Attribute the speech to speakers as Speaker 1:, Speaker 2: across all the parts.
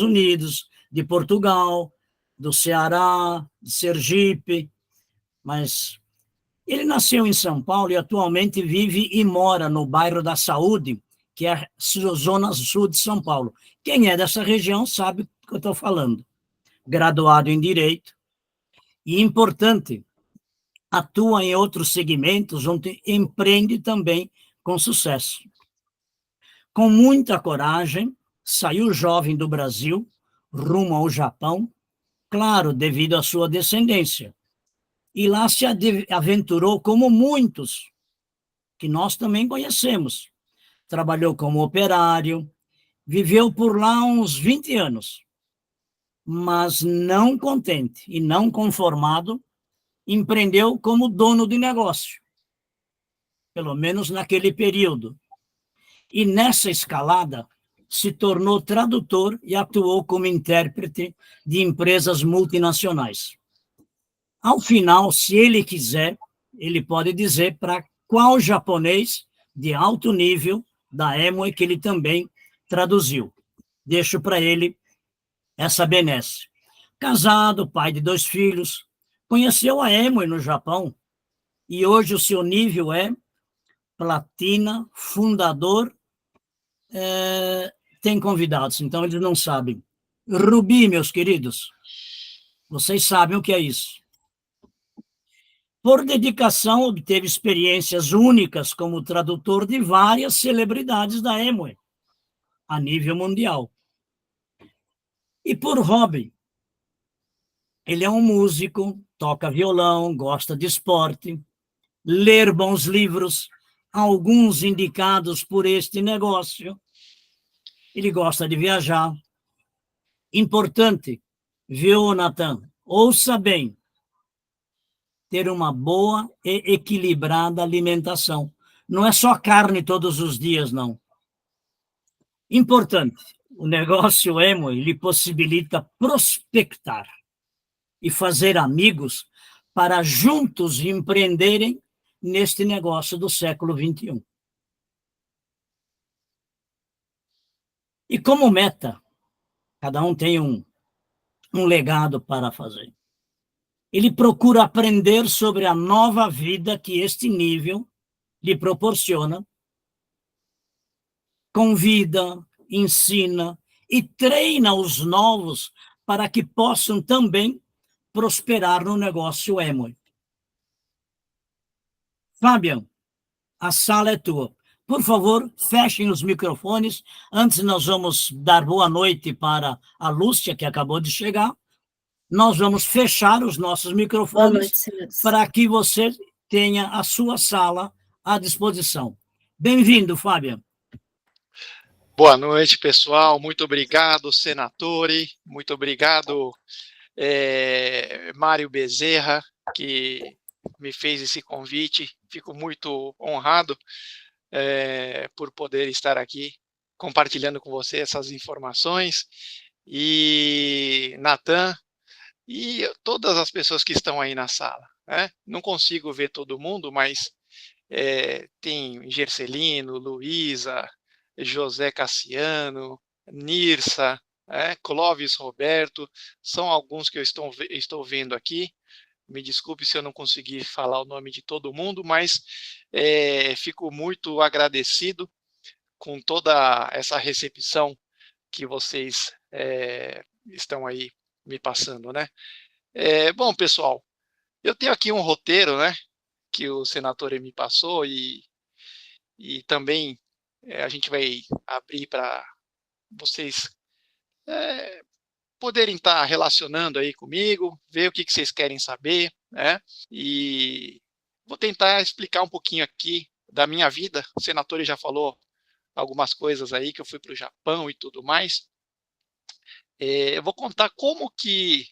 Speaker 1: Unidos, de Portugal, do Ceará, de Sergipe, mas ele nasceu em São Paulo e atualmente vive e mora no bairro da Saúde, que é a zona sul de São Paulo. Quem é dessa região sabe o que eu estou falando. Graduado em Direito e, importante, atua em outros segmentos onde empreende também com sucesso. Com muita coragem, saiu jovem do Brasil, rumo ao Japão, claro, devido à sua descendência. E lá se aventurou como muitos, que nós também conhecemos. Trabalhou como operário, viveu por lá uns 20 anos, mas não contente e não conformado, empreendeu como dono de negócio, pelo menos naquele período. E nessa escalada, se tornou tradutor e atuou como intérprete de empresas multinacionais. Ao final, se ele quiser, ele pode dizer para qual japonês de alto nível da Amway que ele também traduziu. Deixo para ele essa benesse. Casado, pai de 2 filhos, conheceu a Amway no Japão e hoje o seu nível é platina, fundador, tem convidados, então eles não sabem. Rubi, meus queridos, vocês sabem o que é isso. Por dedicação, obteve experiências únicas como tradutor de várias celebridades da Amway, a nível mundial. E por hobby, ele é um músico, toca violão, gosta de esporte, ler bons livros, alguns indicados por este negócio. Ele gosta de viajar. Importante, viu, Nathan? Ouça bem. Ter uma boa e equilibrada alimentação. Não é só carne todos os dias, não. Importante, o negócio Amway lhe possibilita prospectar e fazer amigos para juntos empreenderem neste negócio do século XXI. E como meta, cada um tem um legado para fazer. Ele procura aprender sobre a nova vida que este nível lhe proporciona, convida, ensina e treina os novos para que possam também prosperar no negócio Amway. Fabian, a sala é tua. Por favor, fechem os microfones. Antes nós vamos dar boa noite para a Lúcia, que acabou de chegar. Nós vamos fechar os nossos microfones para que você tenha a sua sala à disposição. Bem-vindo, Fabian.
Speaker 2: Boa noite, pessoal. Muito obrigado, Senatore. Muito obrigado, Mário Bezerra, que me fez esse convite. Fico muito honrado por poder estar aqui compartilhando com você essas informações. E Nathan e todas as pessoas que estão aí na sala, né? Não consigo ver todo mundo, mas tem Gercelino, Luísa, José Cassiano, Nirsa, Clóvis Roberto, são alguns que eu estou vendo aqui. Me desculpe se eu não conseguir falar o nome de todo mundo, mas fico muito agradecido com toda essa recepção que vocês estão aí me passando, né? Bom, pessoal, eu tenho aqui um roteiro, né, que o senador me passou e também a gente vai abrir para vocês poderem estar relacionando aí comigo, ver o que vocês querem saber, né? E vou tentar explicar um pouquinho aqui da minha vida. O senador já falou algumas coisas aí, que eu fui para o Japão e tudo mais. Eu vou contar como que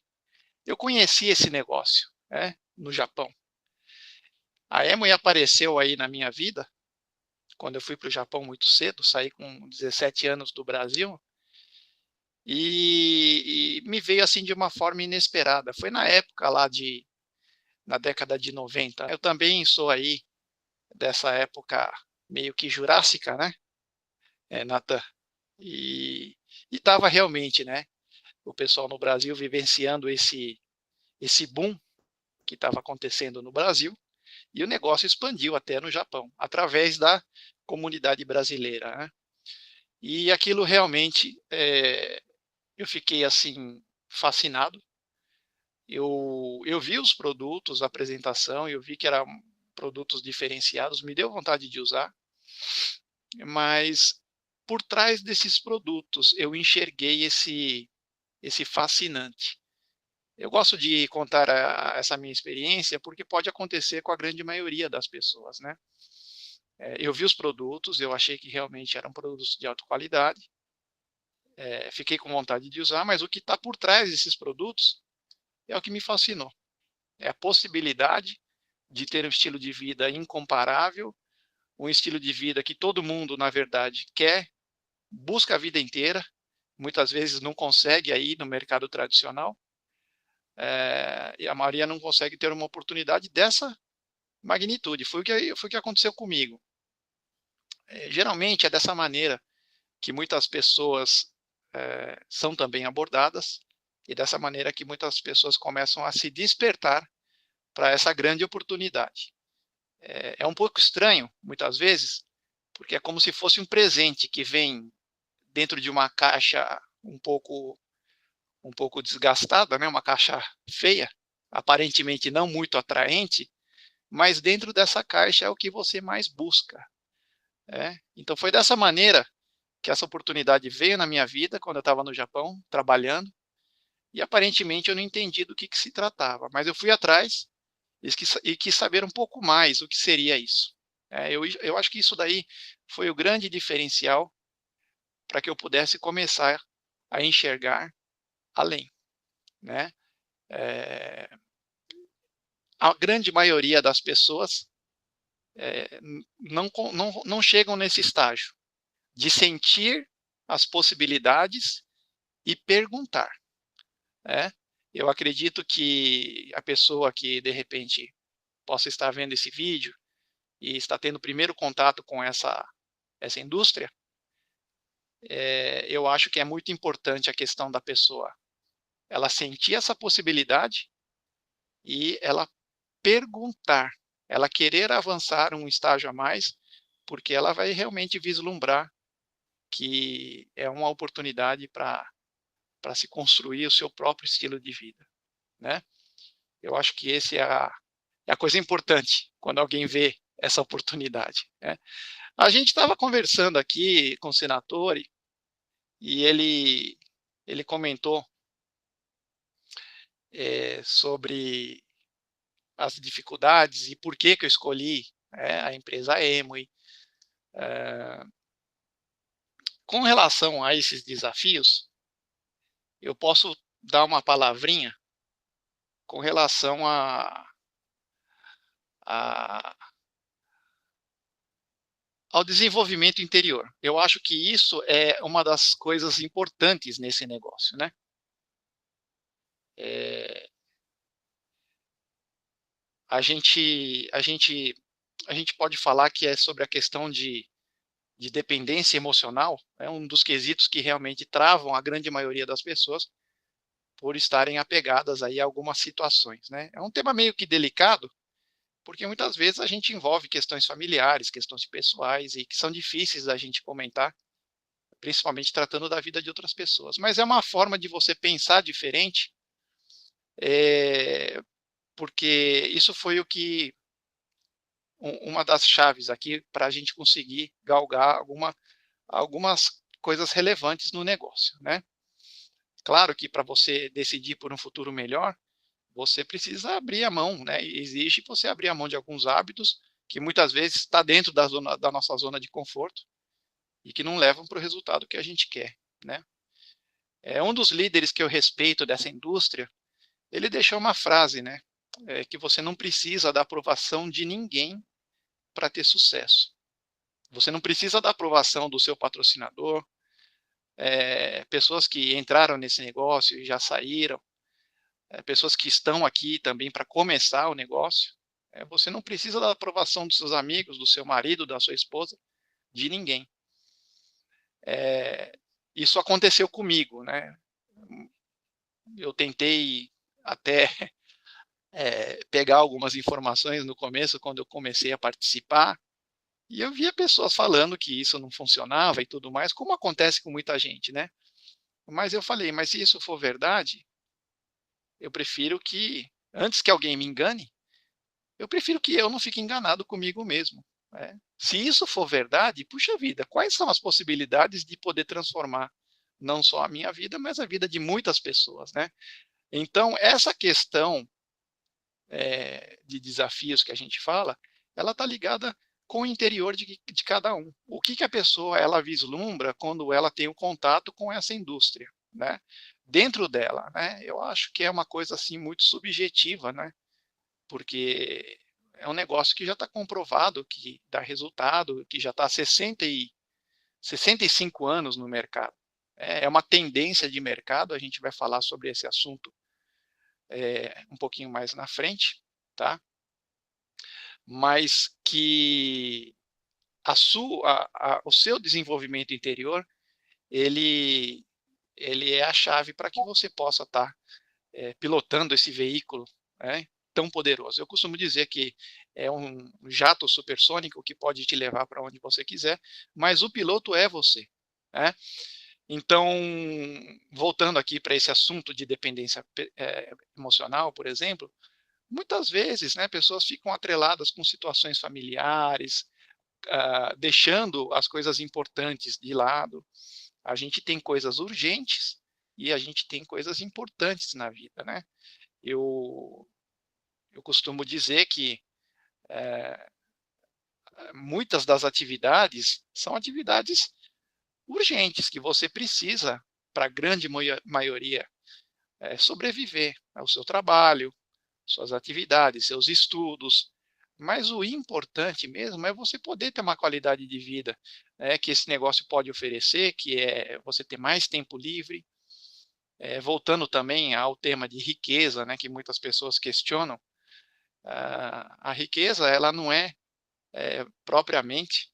Speaker 2: eu conheci esse negócio, né, no Japão. A Amway apareceu aí na minha vida quando eu fui para o Japão muito cedo, saí com 17 anos do Brasil, e me veio assim de uma forma inesperada. Foi na época lá na década de 90. Eu também sou aí dessa época meio que jurássica, né, Nathan? E estava realmente, né, o pessoal no Brasil vivenciando esse boom que estava acontecendo no Brasil, e o negócio expandiu até no Japão, através da comunidade brasileira, né? E aquilo realmente, eu fiquei assim, fascinado. Eu vi os produtos, a apresentação, eu vi que eram produtos diferenciados, me deu vontade de usar, mas por trás desses produtos eu enxerguei esse fascinante. Eu gosto de contar essa minha experiência porque pode acontecer com a grande maioria das pessoas, né? Eu vi os produtos, eu achei que realmente eram produtos de alta qualidade, fiquei com vontade de usar, mas o que está por trás desses produtos é o que me fascinou. É a possibilidade de ter um estilo de vida incomparável, um estilo de vida que todo mundo, na verdade, quer, busca a vida inteira, muitas vezes não consegue aí no mercado tradicional, e a maioria não consegue ter uma oportunidade dessa magnitude. Foi o que aconteceu comigo. Geralmente é dessa maneira que muitas pessoas são também abordadas, e dessa maneira que muitas pessoas começam a se despertar para essa grande oportunidade. É um pouco estranho, muitas vezes, porque é como se fosse um presente que vem dentro de uma caixa um pouco desgastada, né? Uma caixa feia, aparentemente não muito atraente, mas dentro dessa caixa é o que você mais busca. Então foi dessa maneira que essa oportunidade veio na minha vida, quando eu estava no Japão, trabalhando, e aparentemente eu não entendi do que se tratava, mas eu fui atrás e quis saber um pouco mais o que seria isso. Eu acho que isso daí foi o grande diferencial para que eu pudesse começar a enxergar além, né? A grande maioria das pessoas não chegam nesse estágio de sentir as possibilidades e perguntar. Eu acredito que a pessoa que, de repente, possa estar vendo esse vídeo e está tendo o primeiro contato com essa indústria, eu acho que é muito importante a questão da pessoa ela sentir essa possibilidade e ela perguntar, ela querer avançar um estágio a mais, porque ela vai realmente vislumbrar que é uma oportunidade para se construir o seu próprio estilo de vida, né? Eu acho que esse é a coisa importante quando alguém vê essa oportunidade, né? A gente estava conversando aqui com o Senatore e ele comentou sobre as dificuldades e por que eu escolhi a empresa Amway. Com relação a esses desafios, eu posso dar uma palavrinha com relação ao desenvolvimento interior. Eu acho que isso é uma das coisas importantes nesse negócio, né? A gente pode falar que é sobre a questão de dependência emocional, é um dos quesitos que realmente travam a grande maioria das pessoas por estarem apegadas aí a algumas situações, né? É um tema meio que delicado, porque muitas vezes a gente envolve questões familiares, questões pessoais e que são difíceis da gente comentar, principalmente tratando da vida de outras pessoas. Mas é uma forma de você pensar diferente, porque isso foi uma das chaves aqui para a gente conseguir galgar algumas coisas relevantes no negócio, né? Claro que para você decidir por um futuro melhor, você precisa abrir a mão, né? Exige você abrir a mão de alguns hábitos que muitas vezes está dentro da nossa zona de conforto e que não levam para o resultado que a gente quer, né? Um dos líderes que eu respeito dessa indústria, ele deixou uma frase, né? Que você não precisa da aprovação de ninguém para ter sucesso. Você não precisa da aprovação do seu patrocinador, pessoas que entraram nesse negócio e já saíram, pessoas que estão aqui também para começar o negócio. Você não precisa da aprovação dos seus amigos, do seu marido, da sua esposa, de ninguém. Isso aconteceu comigo, né? eu tentei até pegar algumas informações no começo, quando eu comecei a participar, e eu via pessoas falando que isso não funcionava e tudo mais, como acontece com muita gente, né? Mas eu falei, mas se isso for verdade, eu prefiro que, antes que alguém me engane, eu prefiro que eu não fique enganado comigo mesmo, né? Se isso for verdade, puxa vida, quais são as possibilidades de poder transformar não só a minha vida, mas a vida de muitas pessoas, né? Então, essa questão de desafios que a gente fala, ela está ligada com o interior de cada um. O que a pessoa ela vislumbra quando ela tem um contato com essa indústria, né? Dentro dela, né? Eu acho que é uma coisa assim muito subjetiva, né? Porque é um negócio que já está comprovado que dá resultado, que já está há 65 anos no mercado. É uma tendência de mercado, a gente vai falar sobre esse assunto um pouquinho mais na frente, tá? Mas que o seu desenvolvimento interior, ele, ele é a chave para que você possa estar pilotando esse veículo, né, tão poderoso. Eu costumo dizer que é um jato supersônico que pode te levar para onde você quiser, mas o piloto é você, né? Então, voltando aqui para esse assunto de dependência emocional, por exemplo, muitas vezes, né, pessoas ficam atreladas com situações familiares, deixando as coisas importantes de lado. A gente tem coisas urgentes e a gente tem coisas importantes na vida, né? Eu, eu costumo dizer que muitas das atividades são atividades urgentes que você precisa, para a grande maioria, sobreviver ao seu trabalho, suas atividades, seus estudos. Mas o importante mesmo é você poder ter uma qualidade de vida, né, que esse negócio pode oferecer, que é você ter mais tempo livre. Voltando também ao tema de riqueza, né, que muitas pessoas questionam, a riqueza ela não é propriamente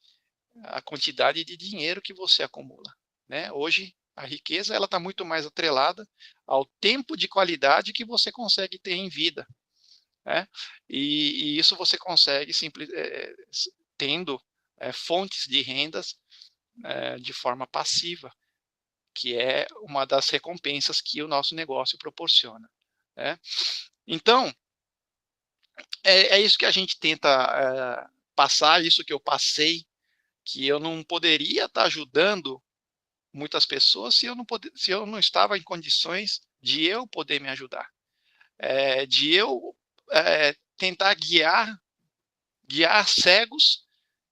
Speaker 2: a quantidade de dinheiro que você acumula, né? Hoje a riqueza ela está muito mais atrelada ao tempo de qualidade que você consegue ter em vida, né? E isso você consegue tendo fontes de rendas de forma passiva, que é uma das recompensas que o nosso negócio proporciona, né? Então, é isso que a gente tenta passar, isso que eu passei, que eu não poderia estar ajudando muitas pessoas se eu não estava em condições de eu poder me ajudar, de eu tentar guiar cegos,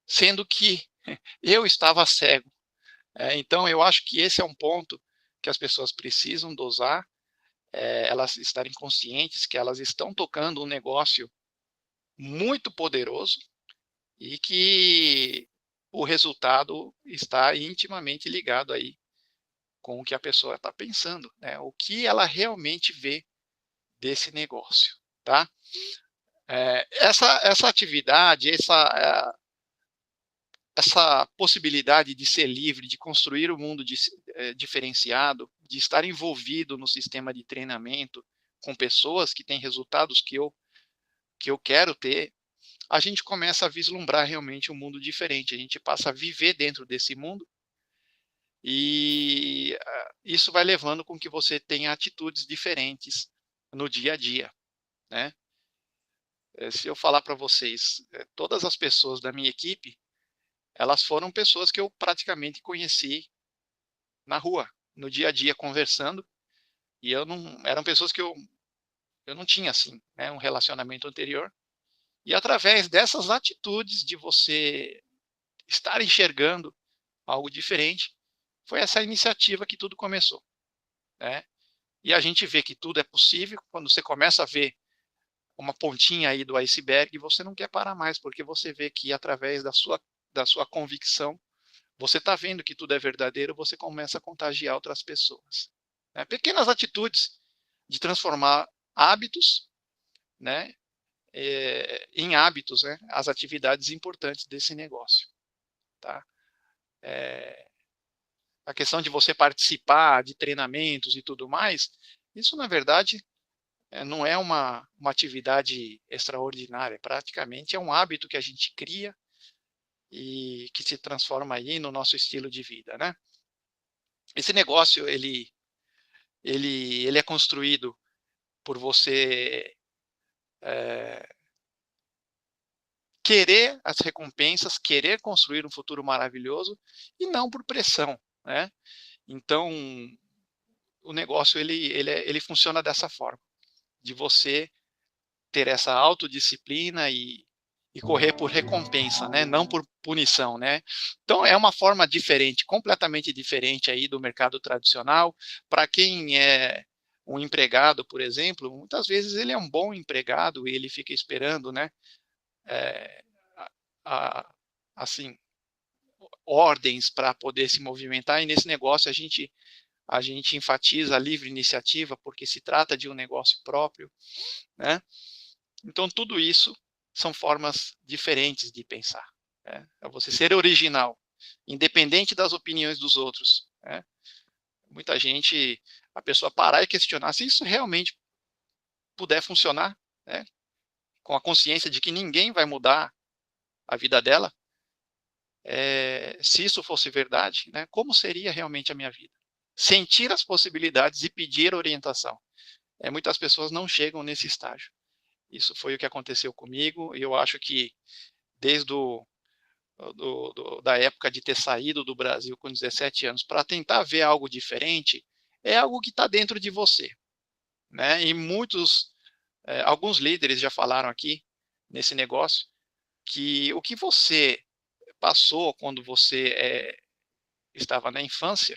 Speaker 2: sendo que eu estava cego. Então, eu acho que esse é um ponto que as pessoas precisam dosar, elas estarem conscientes que elas estão tocando um negócio muito poderoso e que o resultado está intimamente ligado aí com o que a pessoa está pensando, né? O que ela realmente vê desse negócio, tá? Essa atividade, essa possibilidade de ser livre, de construir um mundo diferenciado, de estar envolvido no sistema de treinamento com pessoas que têm resultados que eu quero ter, a gente começa a vislumbrar realmente um mundo diferente, a gente passa a viver dentro desse mundo e isso vai levando com que você tenha atitudes diferentes no dia a dia, né? Se eu falar para vocês, todas as pessoas da minha equipe, elas foram pessoas que eu praticamente conheci na rua, no dia a dia, conversando, e eu não eram pessoas que eu não tinha assim, né, um relacionamento anterior. E através dessas atitudes de você estar enxergando algo diferente, foi essa iniciativa que tudo começou, né? E a gente vê que tudo é possível quando você começa a ver uma pontinha aí do iceberg, você não quer parar mais, porque você vê que através da sua convicção, você está vendo que tudo é verdadeiro, você começa a contagiar outras pessoas, né? Pequenas atitudes de transformar hábitos, né, em hábitos, né, as atividades importantes desse negócio, tá? A questão de você participar de treinamentos e tudo mais, Isso, na verdade, não é uma atividade extraordinária, praticamente é um hábito que a gente cria e que se transforma aí no nosso estilo de vida, né? Esse negócio, ele é construído por você querer as recompensas, querer construir um futuro maravilhoso e não por pressão, né? Então, o negócio ele funciona dessa forma, de você ter essa autodisciplina e correr por recompensa, né? Não por punição, né? Então é uma forma diferente, completamente diferente aí do mercado tradicional. Para quem é um empregado, por exemplo, muitas vezes ele é um bom empregado e ele fica esperando, né? É, assim, ordens para poder se movimentar, e nesse negócio a gente enfatiza a livre iniciativa, porque se trata de um negócio próprio, né? Então, tudo isso são formas diferentes de pensar, né? É você ser original, independente das opiniões dos outros, né? Muita gente, a pessoa parar e questionar se isso realmente puder funcionar, né? Com a consciência de que ninguém vai mudar a vida dela, se isso fosse verdade, né, como seria realmente a minha vida? Sentir as possibilidades e pedir orientação. Muitas pessoas não chegam nesse estágio. Isso foi o que aconteceu comigo, e eu acho que desde da época de ter saído do Brasil com 17 anos para tentar ver algo diferente, é algo que está dentro de você, né? E alguns líderes já falaram aqui nesse negócio que o que você passou quando você estava na infância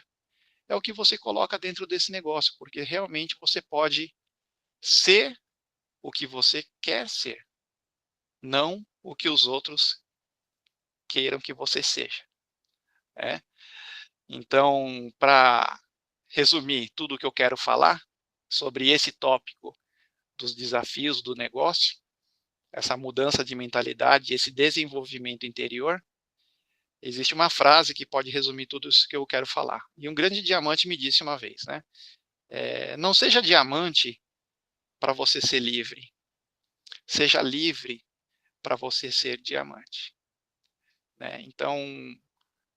Speaker 2: é o que você coloca dentro desse negócio, porque realmente você pode ser o que você quer ser, não o que os outros queiram que você seja, né? Então, para resumir tudo o que eu quero falar sobre esse tópico dos desafios do negócio, essa mudança de mentalidade, esse desenvolvimento interior, existe uma frase que pode resumir tudo isso que eu quero falar. E um grande diamante me disse uma vez, né? Não seja diamante para você ser livre, seja livre para você ser diamante, né? Então,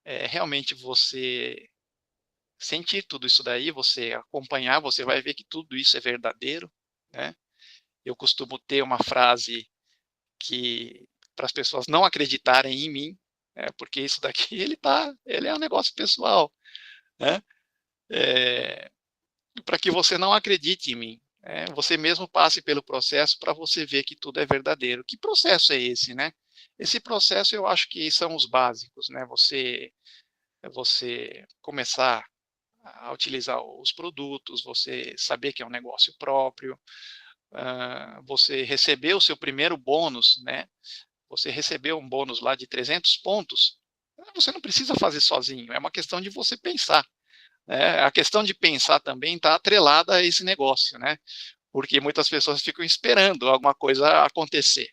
Speaker 2: realmente você sentir tudo isso daí, você acompanhar, você vai ver que tudo isso é verdadeiro, né? Eu costumo ter uma frase que para as pessoas não acreditarem em mim, né? Porque isso daqui ele é um negócio pessoal, né? Para que você não acredite em mim, né? Você mesmo passe pelo processo para você ver que tudo é verdadeiro. Que processo é esse, né? Esse processo eu acho que são os básicos, né? Você começar a utilizar os produtos, você saber que é um negócio próprio, você receber o seu primeiro bônus, né? Você recebeu um bônus lá de 300 pontos, você não precisa fazer sozinho, é uma questão de você pensar, né? A questão de pensar também está atrelada a esse negócio, né? Porque muitas pessoas ficam esperando alguma coisa acontecer,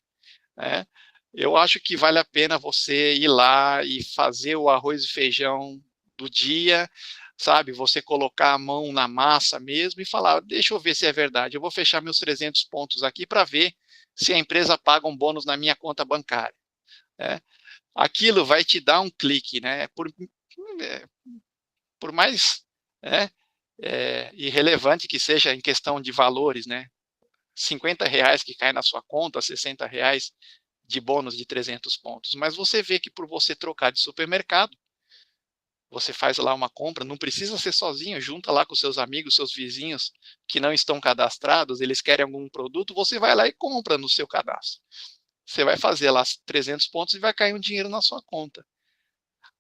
Speaker 2: né? Eu acho que vale a pena você ir lá e fazer o arroz e feijão do dia, sabe? Você colocar a mão na massa mesmo e falar, deixa eu ver se é verdade, eu vou fechar meus 300 pontos aqui para ver se a empresa paga um bônus na minha conta bancária, né? Aquilo vai te dar um clique, né? Por mais, né, irrelevante que seja em questão de valores, né? R$ 50 que cai na sua conta, R$ 60 de bônus de 300 pontos. Mas você vê que por você trocar de supermercado, você faz lá uma compra, não precisa ser sozinho, junta lá com seus amigos, seus vizinhos que não estão cadastrados, eles querem algum produto, você vai lá e compra no seu cadastro. Você vai fazer lá 300 pontos e vai cair um dinheiro na sua conta.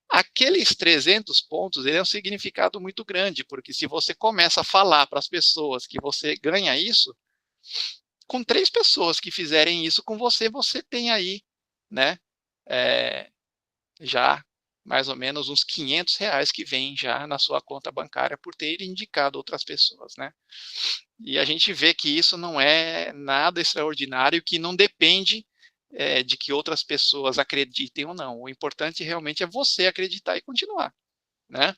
Speaker 2: Aqueles 300 pontos, ele é um significado muito grande, porque se você começa a falar para as pessoas que você ganha isso, com 3 pessoas que fizerem isso com você, você tem aí, né, já mais ou menos uns R$ 500 que vem já na sua conta bancária por ter indicado outras pessoas, né? E a gente vê que isso não é nada extraordinário, que não depende de que outras pessoas acreditem ou não. O importante realmente é você acreditar e continuar, né?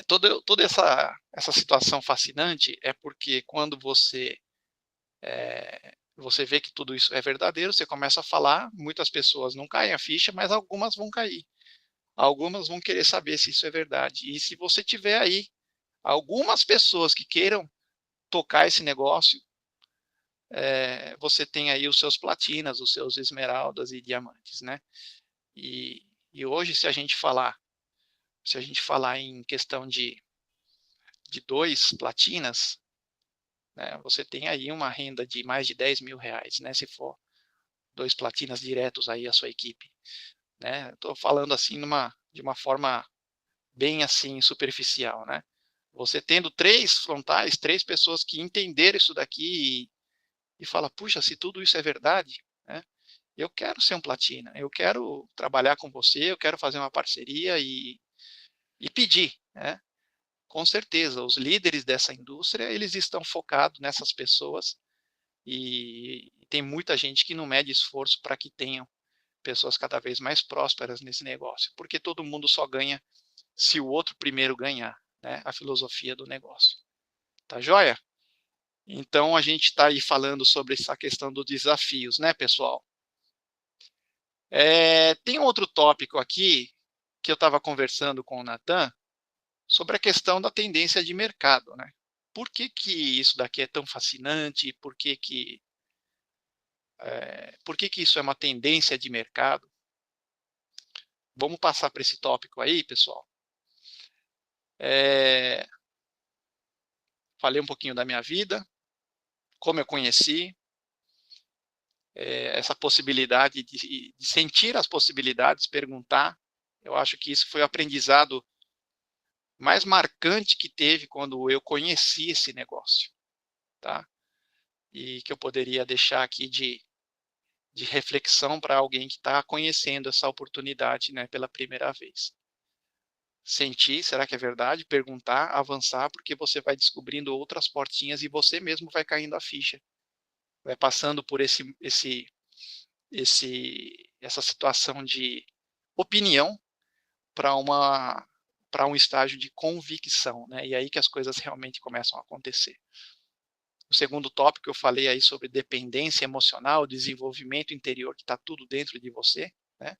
Speaker 2: toda essa situação fascinante é porque quando você vê que tudo isso é verdadeiro, você começa a falar, muitas pessoas não caem a ficha, mas algumas vão cair. Algumas vão querer saber se isso é verdade. E se você tiver aí algumas pessoas que queiram tocar esse negócio, você tem aí os seus platinas, os seus esmeraldas e diamantes, né? E hoje, se a gente falar em questão de 2 platinas, né, você tem aí uma renda de mais de 10 mil reais, né? Se for 2 platinas diretos aí à sua equipe, né? Estou falando assim de uma forma bem assim superficial, né? Você tendo 3 frontais, 3 pessoas que entenderam isso daqui e fala, puxa, se tudo isso é verdade, né? Eu quero ser um platina, eu quero trabalhar com você, eu quero fazer uma parceria e pedir, né? Com certeza, os líderes dessa indústria, eles estão focados nessas pessoas e tem muita gente que não mede esforço para que tenham pessoas cada vez mais prósperas nesse negócio, porque todo mundo só ganha se o outro primeiro ganhar, né? A filosofia do negócio. Tá joia? Então a gente está aí falando sobre essa questão dos desafios, né, pessoal? Tem outro tópico aqui que eu estava conversando com o Nathan sobre a questão da tendência de mercado, né? Por que isso daqui é tão fascinante? Por que isso é uma tendência de mercado? Vamos passar para esse tópico aí, pessoal. Falei um pouquinho da minha vida, como eu conheci, essa possibilidade de sentir as possibilidades, perguntar. Eu acho que isso foi o aprendizado mais marcante que teve quando eu conheci esse negócio, tá? E que eu poderia deixar aqui de reflexão para alguém que está conhecendo essa oportunidade, né, pela primeira vez. Sentir, será que é verdade? Perguntar, avançar, porque você vai descobrindo outras portinhas e você mesmo vai caindo a ficha. Vai passando por essa situação de opinião para um estágio de convicção, né? E aí que as coisas realmente começam a acontecer. O segundo tópico que eu falei aí sobre dependência emocional, desenvolvimento interior, que está tudo dentro de você, né?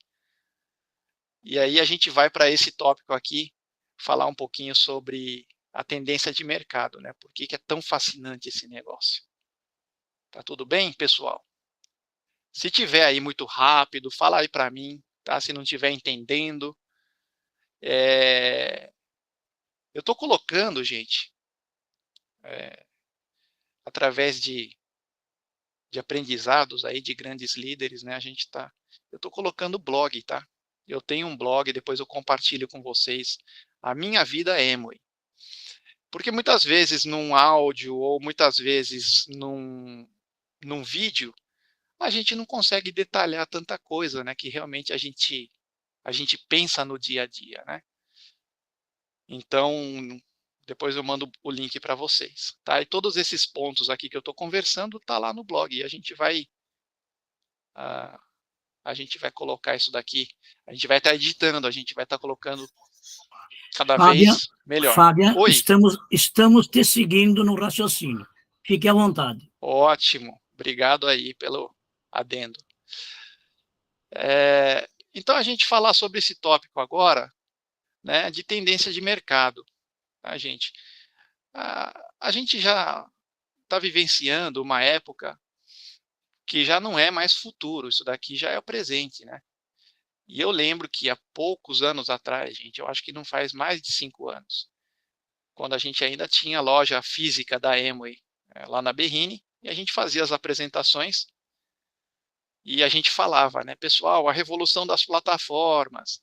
Speaker 2: E aí a gente vai para esse tópico aqui, falar um pouquinho sobre a tendência de mercado, né? Por que é tão fascinante esse negócio? Tá tudo bem, pessoal? Se tiver aí muito rápido, fala aí para mim, tá? Se não estiver entendendo. Eu estou colocando, gente, através de aprendizados aí de grandes líderes, né? Eu estou colocando blog, tá? Eu tenho um blog, depois eu compartilho com vocês. A minha vida é Amway. Porque muitas vezes num áudio ou muitas vezes num vídeo, a gente não consegue detalhar tanta coisa, né? Que realmente a gente pensa no dia a dia, né? Então, depois eu mando o link para vocês, tá? E todos esses pontos aqui que eu estou conversando tá lá no blog e a gente vai colocar isso daqui, a gente vai estar editando, a gente vai estar colocando cada vez melhor.
Speaker 1: Fábia,
Speaker 2: Oi.
Speaker 1: estamos te seguindo no raciocínio. Fique à vontade.
Speaker 2: Ótimo, obrigado aí pelo adendo. Então a gente falar sobre esse tópico agora, né, de tendência de mercado, tá, gente? A gente já está vivenciando uma época que já não é mais futuro, isso daqui já é o presente, né? E eu lembro que há poucos anos atrás, gente, eu acho que não faz mais de 5 anos, quando a gente ainda tinha loja física da Amway lá na Berrini, e a gente fazia as apresentações e a gente falava, né, pessoal, a revolução das plataformas,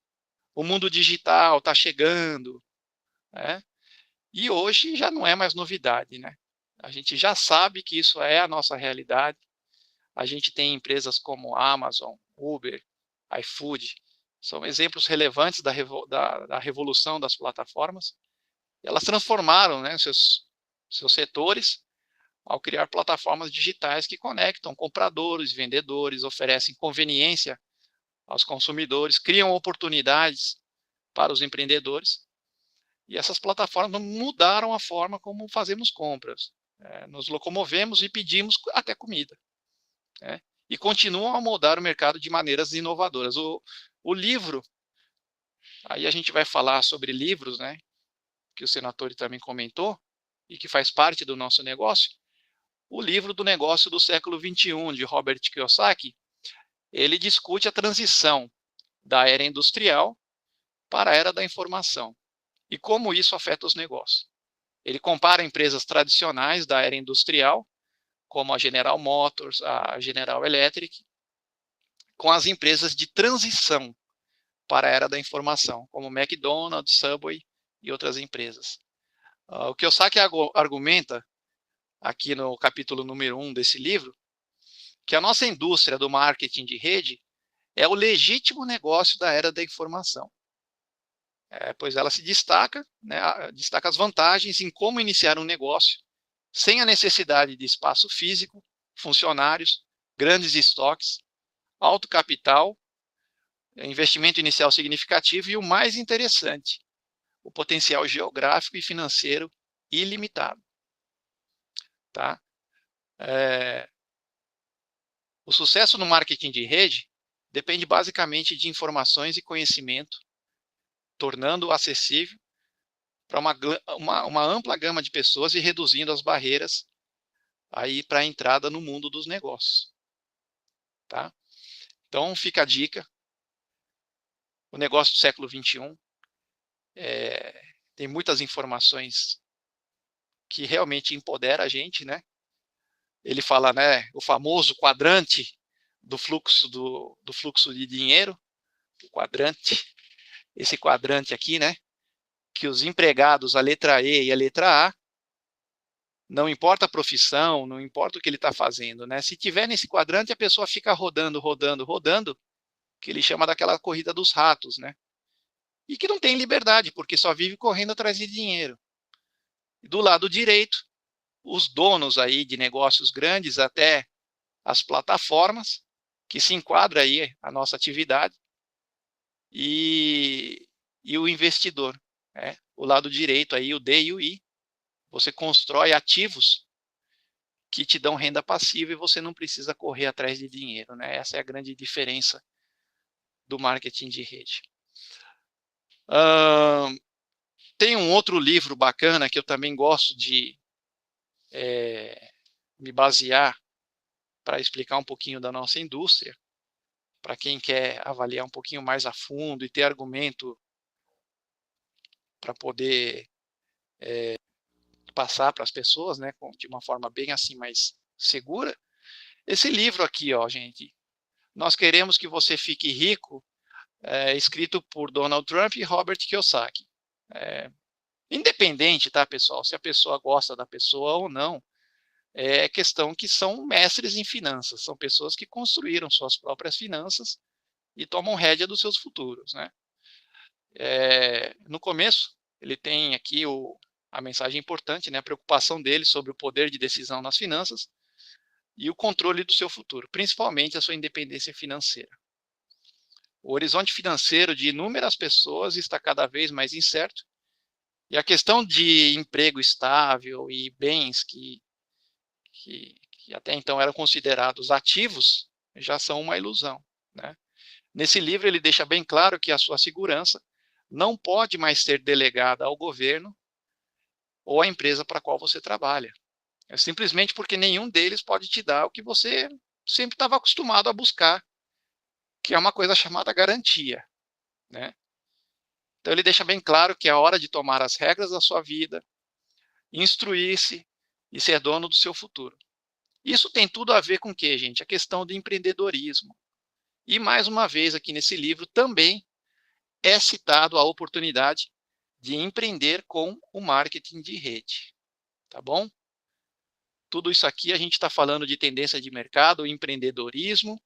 Speaker 2: o mundo digital está chegando, né? E hoje já não é mais novidade, né? A gente já sabe que isso é a nossa realidade. A gente tem empresas como Amazon, Uber, iFood, são exemplos relevantes da revolução das plataformas. Elas transformaram, né, seus setores ao criar plataformas digitais que conectam compradores, vendedores, oferecem conveniência aos consumidores, criam oportunidades para os empreendedores. E essas plataformas mudaram a forma como fazemos compras. Nos locomovemos e pedimos até comida. Né? E continuam a moldar o mercado de maneiras inovadoras. O livro, aí a gente vai falar sobre livros, né, que o Senator também comentou, e que faz parte do nosso negócio. O livro do negócio do século XXI, de Robert Kiyosaki, ele discute a transição da era industrial para a era da informação e como isso afeta os negócios. Ele compara empresas tradicionais da era industrial, como a General Motors, a General Electric, com as empresas de transição para a era da informação, como McDonald's, Subway e outras empresas. O Kiyosaki argumenta, aqui no capítulo número 1 desse livro, que a nossa indústria do marketing de rede é o legítimo negócio da era da informação. Pois ela se destaca, né, destaca as vantagens em como iniciar um negócio sem a necessidade de espaço físico, funcionários, grandes estoques, alto capital, investimento inicial significativo e o mais interessante, o potencial geográfico e financeiro ilimitado. Tá? O sucesso no marketing de rede depende basicamente de informações e conhecimento, tornando-o acessível para uma ampla gama de pessoas e reduzindo as barreiras aí para a entrada no mundo dos negócios. Tá? Então, fica a dica. O negócio do século XXI tem muitas informações que realmente empodera a gente, né? Ele fala, né, o famoso quadrante do fluxo de dinheiro, o quadrante, esse quadrante aqui, né, que os empregados, a letra E e a letra A, não importa a profissão, não importa o que ele está fazendo, né? Se tiver nesse quadrante, a pessoa fica rodando, rodando, rodando, que ele chama daquela corrida dos ratos, né? E que não tem liberdade, porque só vive correndo atrás de dinheiro. Do lado direito, os donos aí de negócios grandes, até as plataformas, que se enquadra aí a nossa atividade, e o investidor, né? O lado direito aí, o D e o I, você constrói ativos que te dão renda passiva e você não precisa correr atrás de dinheiro, né? Essa é a grande diferença do marketing de rede. Tem um outro livro bacana que eu também gosto de me basear para explicar um pouquinho da nossa indústria, para quem quer avaliar um pouquinho mais a fundo e ter argumento para poder passar para as pessoas, né, de uma forma bem assim mais segura. Esse livro aqui, ó, gente, Nós Queremos que Você Fique Rico, escrito por Donald Trump e Robert Kiyosaki. Independente, tá, pessoal, se a pessoa gosta da pessoa ou não, é questão que são mestres em finanças, são pessoas que construíram suas próprias finanças e tomam rédea dos seus futuros, né? No começo, ele tem aqui a mensagem importante, né, a preocupação dele sobre o poder de decisão nas finanças e o controle do seu futuro, principalmente a sua independência financeira. O horizonte financeiro de inúmeras pessoas está cada vez mais incerto e a questão de emprego estável e bens que até então eram considerados ativos já são uma ilusão, né? Nesse livro ele deixa bem claro que a sua segurança não pode mais ser delegada ao governo ou à empresa para a qual você trabalha. É simplesmente porque nenhum deles pode te dar o que você sempre estava acostumado a buscar, que é uma coisa chamada garantia, né? Então ele deixa bem claro que é a hora de tomar as regras da sua vida, instruir-se e ser dono do seu futuro. Isso tem tudo a ver com o quê, gente? A questão do empreendedorismo. E mais uma vez aqui nesse livro também é citado a oportunidade de empreender com o marketing de rede, tá bom? Tudo isso aqui a gente está falando de tendência de mercado, empreendedorismo,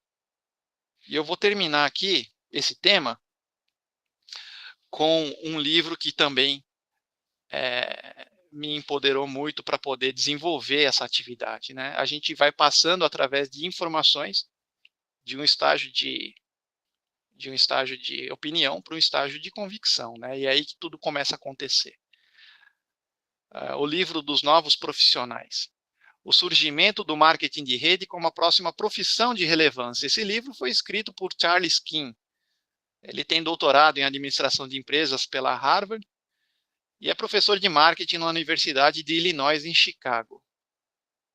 Speaker 2: e eu vou terminar aqui esse tema com um livro que também me empoderou muito para poder desenvolver essa atividade, né? A gente vai passando através de informações de um estágio de opinião para um estágio de convicção, né? E é aí que tudo começa a acontecer. o livro dos novos profissionais. O surgimento do marketing de rede como a próxima profissão de relevância. Esse livro foi escrito por Charles King. Ele tem doutorado em administração de empresas pela Harvard e é professor de marketing na Universidade de Illinois, em Chicago.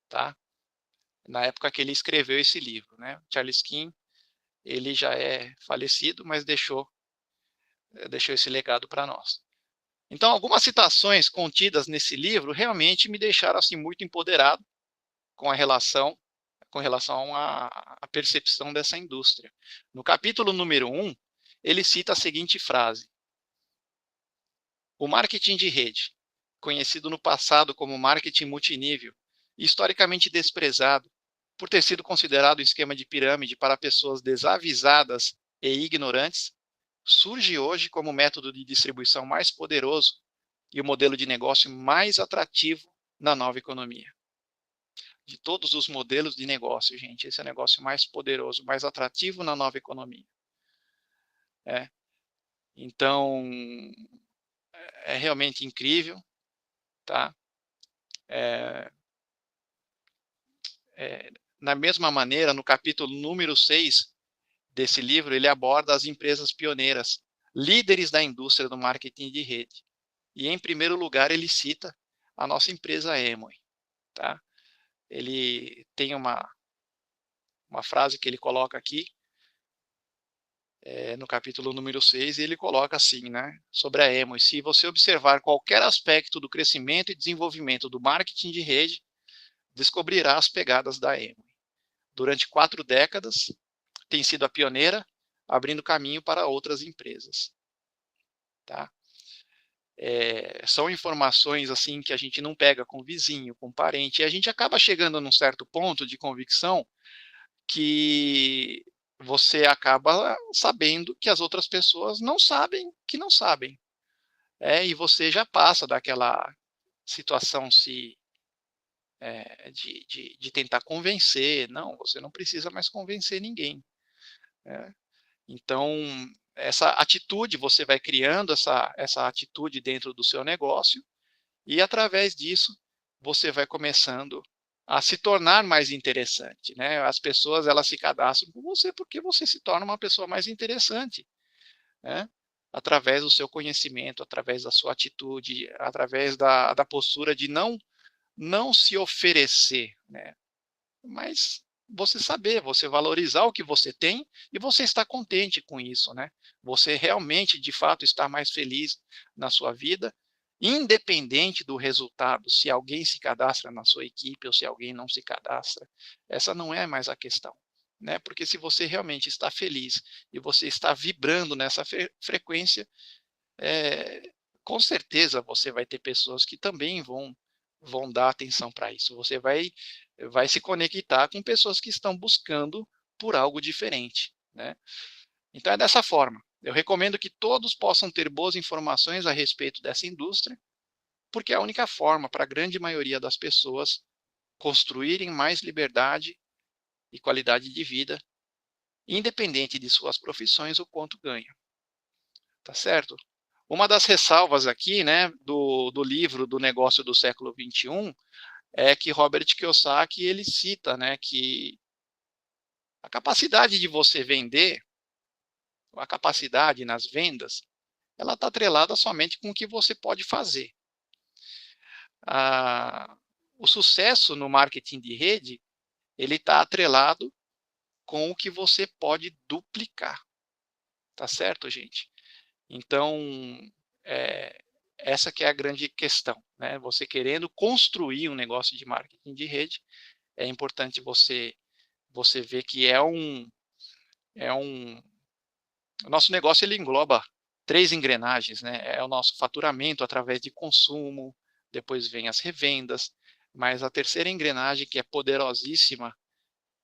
Speaker 2: Tá? Na época que ele escreveu esse livro, né? Charles King, ele já é falecido, mas deixou esse legado para nós. Então, algumas citações contidas nesse livro realmente me deixaram assim muito empoderado com relação à percepção dessa indústria. No capítulo número 1, ele cita a seguinte frase: o marketing de rede, conhecido no passado como marketing multinível, e historicamente desprezado, por ter sido considerado um esquema de pirâmide para pessoas desavisadas e ignorantes, surge hoje como o método de distribuição mais poderoso e o modelo de negócio mais atrativo na nova economia. De todos os modelos de negócio, gente, esse é o negócio mais poderoso, mais atrativo na nova economia. Então, é realmente incrível, tá? Na mesma maneira, no capítulo número 6 desse livro, ele aborda as empresas pioneiras, líderes da indústria do marketing de rede. E, em primeiro lugar, ele cita a nossa empresa Amway. Tá? Ele tem uma frase que ele coloca aqui, no capítulo número 6, e ele coloca assim, né, sobre a Amway: se você observar qualquer aspecto do crescimento e desenvolvimento do marketing de rede, descobrirá as pegadas da Amway. Durante 4 décadas, tem sido a pioneira, abrindo caminho para outras empresas. Tá? São informações assim que a gente não pega com vizinho, com parente, e a gente acaba chegando num certo ponto de convicção que você acaba sabendo que as outras pessoas não sabem que não sabem. E você já passa daquela situação de tentar convencer. Não, você não precisa mais convencer ninguém. Então, essa atitude, você vai criando essa atitude dentro do seu negócio, e através disso, você vai começando a se tornar mais interessante, né? As pessoas, elas se cadastram com você porque você se torna uma pessoa mais interessante, né? Através do seu conhecimento, através da sua atitude, através da postura de não se oferecer, né? Mas você saber, você valorizar o que você tem e você estar contente com isso, né? Você realmente, de fato, estar mais feliz na sua vida, independente do resultado, se alguém se cadastra na sua equipe ou se alguém não se cadastra. Essa não é mais a questão, né? Porque se você realmente está feliz e você está vibrando nessa frequência, com certeza você vai ter pessoas que também vão dar atenção para isso. Você vai se conectar com pessoas que estão buscando por algo diferente, né? Então é dessa forma. Eu recomendo que todos possam ter boas informações a respeito dessa indústria, porque é a única forma para a grande maioria das pessoas construírem mais liberdade e qualidade de vida, independente de suas profissões ou quanto ganham. Tá certo? Uma das ressalvas aqui, né, do livro do Negócio do Século XXI, é que Robert Kiyosaki, ele cita, né, que a capacidade de você vender, a capacidade nas vendas, ela está atrelada somente com o que você pode fazer. O sucesso no marketing de rede, ele está atrelado com o que você pode duplicar. Tá certo, gente? Então, essa que é a grande questão, né? Você querendo construir um negócio de marketing de rede, é importante você ver que o nosso negócio, ele engloba 3 engrenagens, né? É o nosso faturamento através de consumo, depois vem as revendas, mas a terceira engrenagem, que é poderosíssima,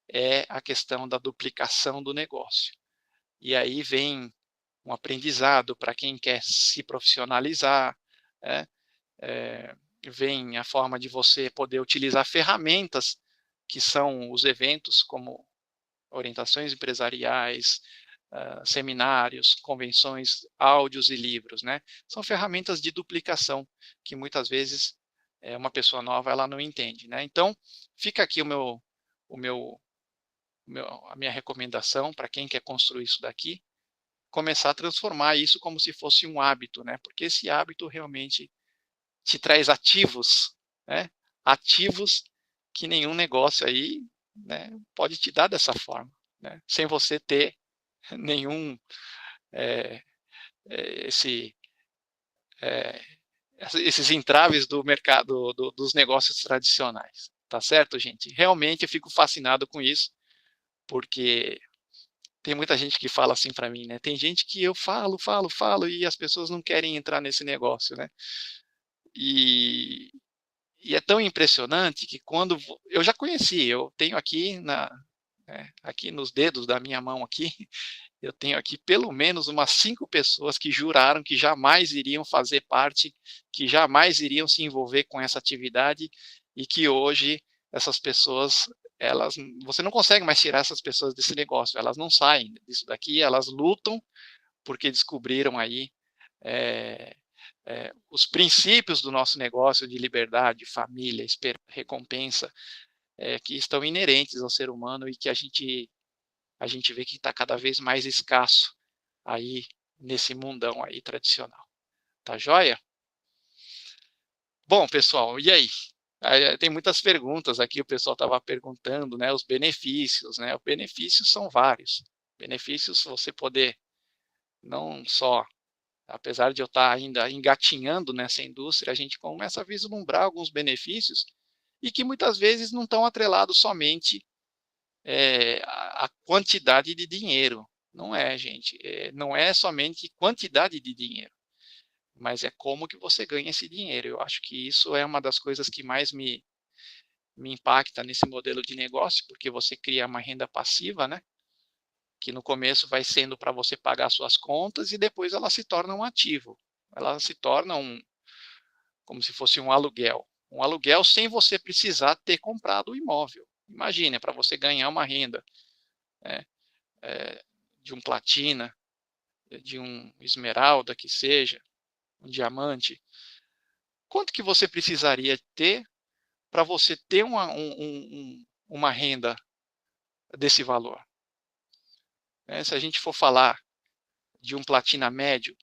Speaker 2: é a questão da duplicação do negócio. E aí vem um aprendizado para quem quer se profissionalizar, né? Vem a forma de você poder utilizar ferramentas que são os eventos, como orientações empresariais, seminários, convenções, áudios e livros, né? São ferramentas de duplicação que muitas vezes uma pessoa nova ela não entende, né? Então, fica aqui a minha recomendação para quem quer construir isso daqui, começar a transformar isso como se fosse um hábito, né? Porque esse hábito realmente te traz ativos, né? Ativos que nenhum negócio aí, né, pode te dar dessa forma, né? Sem você ter nenhum é, esse é, esses entraves do mercado dos negócios tradicionais, tá certo, gente? Realmente eu fico fascinado com isso, porque tem muita gente que fala assim para mim, né? Tem gente que eu falo, falo, falo e as pessoas não querem entrar nesse negócio, né? E, e é tão impressionante que quando eu já conheci, eu tenho aqui aqui nos dedos da minha mão aqui, eu tenho aqui pelo menos umas 5 pessoas que juraram que jamais iriam fazer parte, que jamais iriam se envolver com essa atividade e que hoje essas pessoas, você não consegue mais tirar essas pessoas desse negócio, elas não saem disso daqui, elas lutam porque descobriram aí os princípios do nosso negócio de liberdade, família, recompensa, que estão inerentes ao ser humano e que a gente vê que está cada vez mais escasso aí nesse mundão aí tradicional. Tá joia? Bom, pessoal, e aí? Tem muitas perguntas aqui, o pessoal estava perguntando, né, os benefícios, né? Os benefícios são vários. Benefícios você poder não só, apesar de eu estar ainda engatinhando nessa indústria, a gente começa a vislumbrar alguns benefícios e que muitas vezes não estão atrelados somente a quantidade de dinheiro. Não é, gente. Não é somente quantidade de dinheiro, mas é como que você ganha esse dinheiro. Eu acho que isso é uma das coisas que mais me impacta nesse modelo de negócio, porque você cria uma renda passiva, né? Que no começo vai sendo para você pagar suas contas e depois ela se torna um ativo. Ela se torna como se fosse um aluguel. Um aluguel sem você precisar ter comprado o imóvel. Imagine, para você ganhar uma renda, né, de um platina, de um esmeralda que seja, um diamante, quanto que você precisaria ter para você ter uma renda desse valor? Se a gente for falar de um platina médio,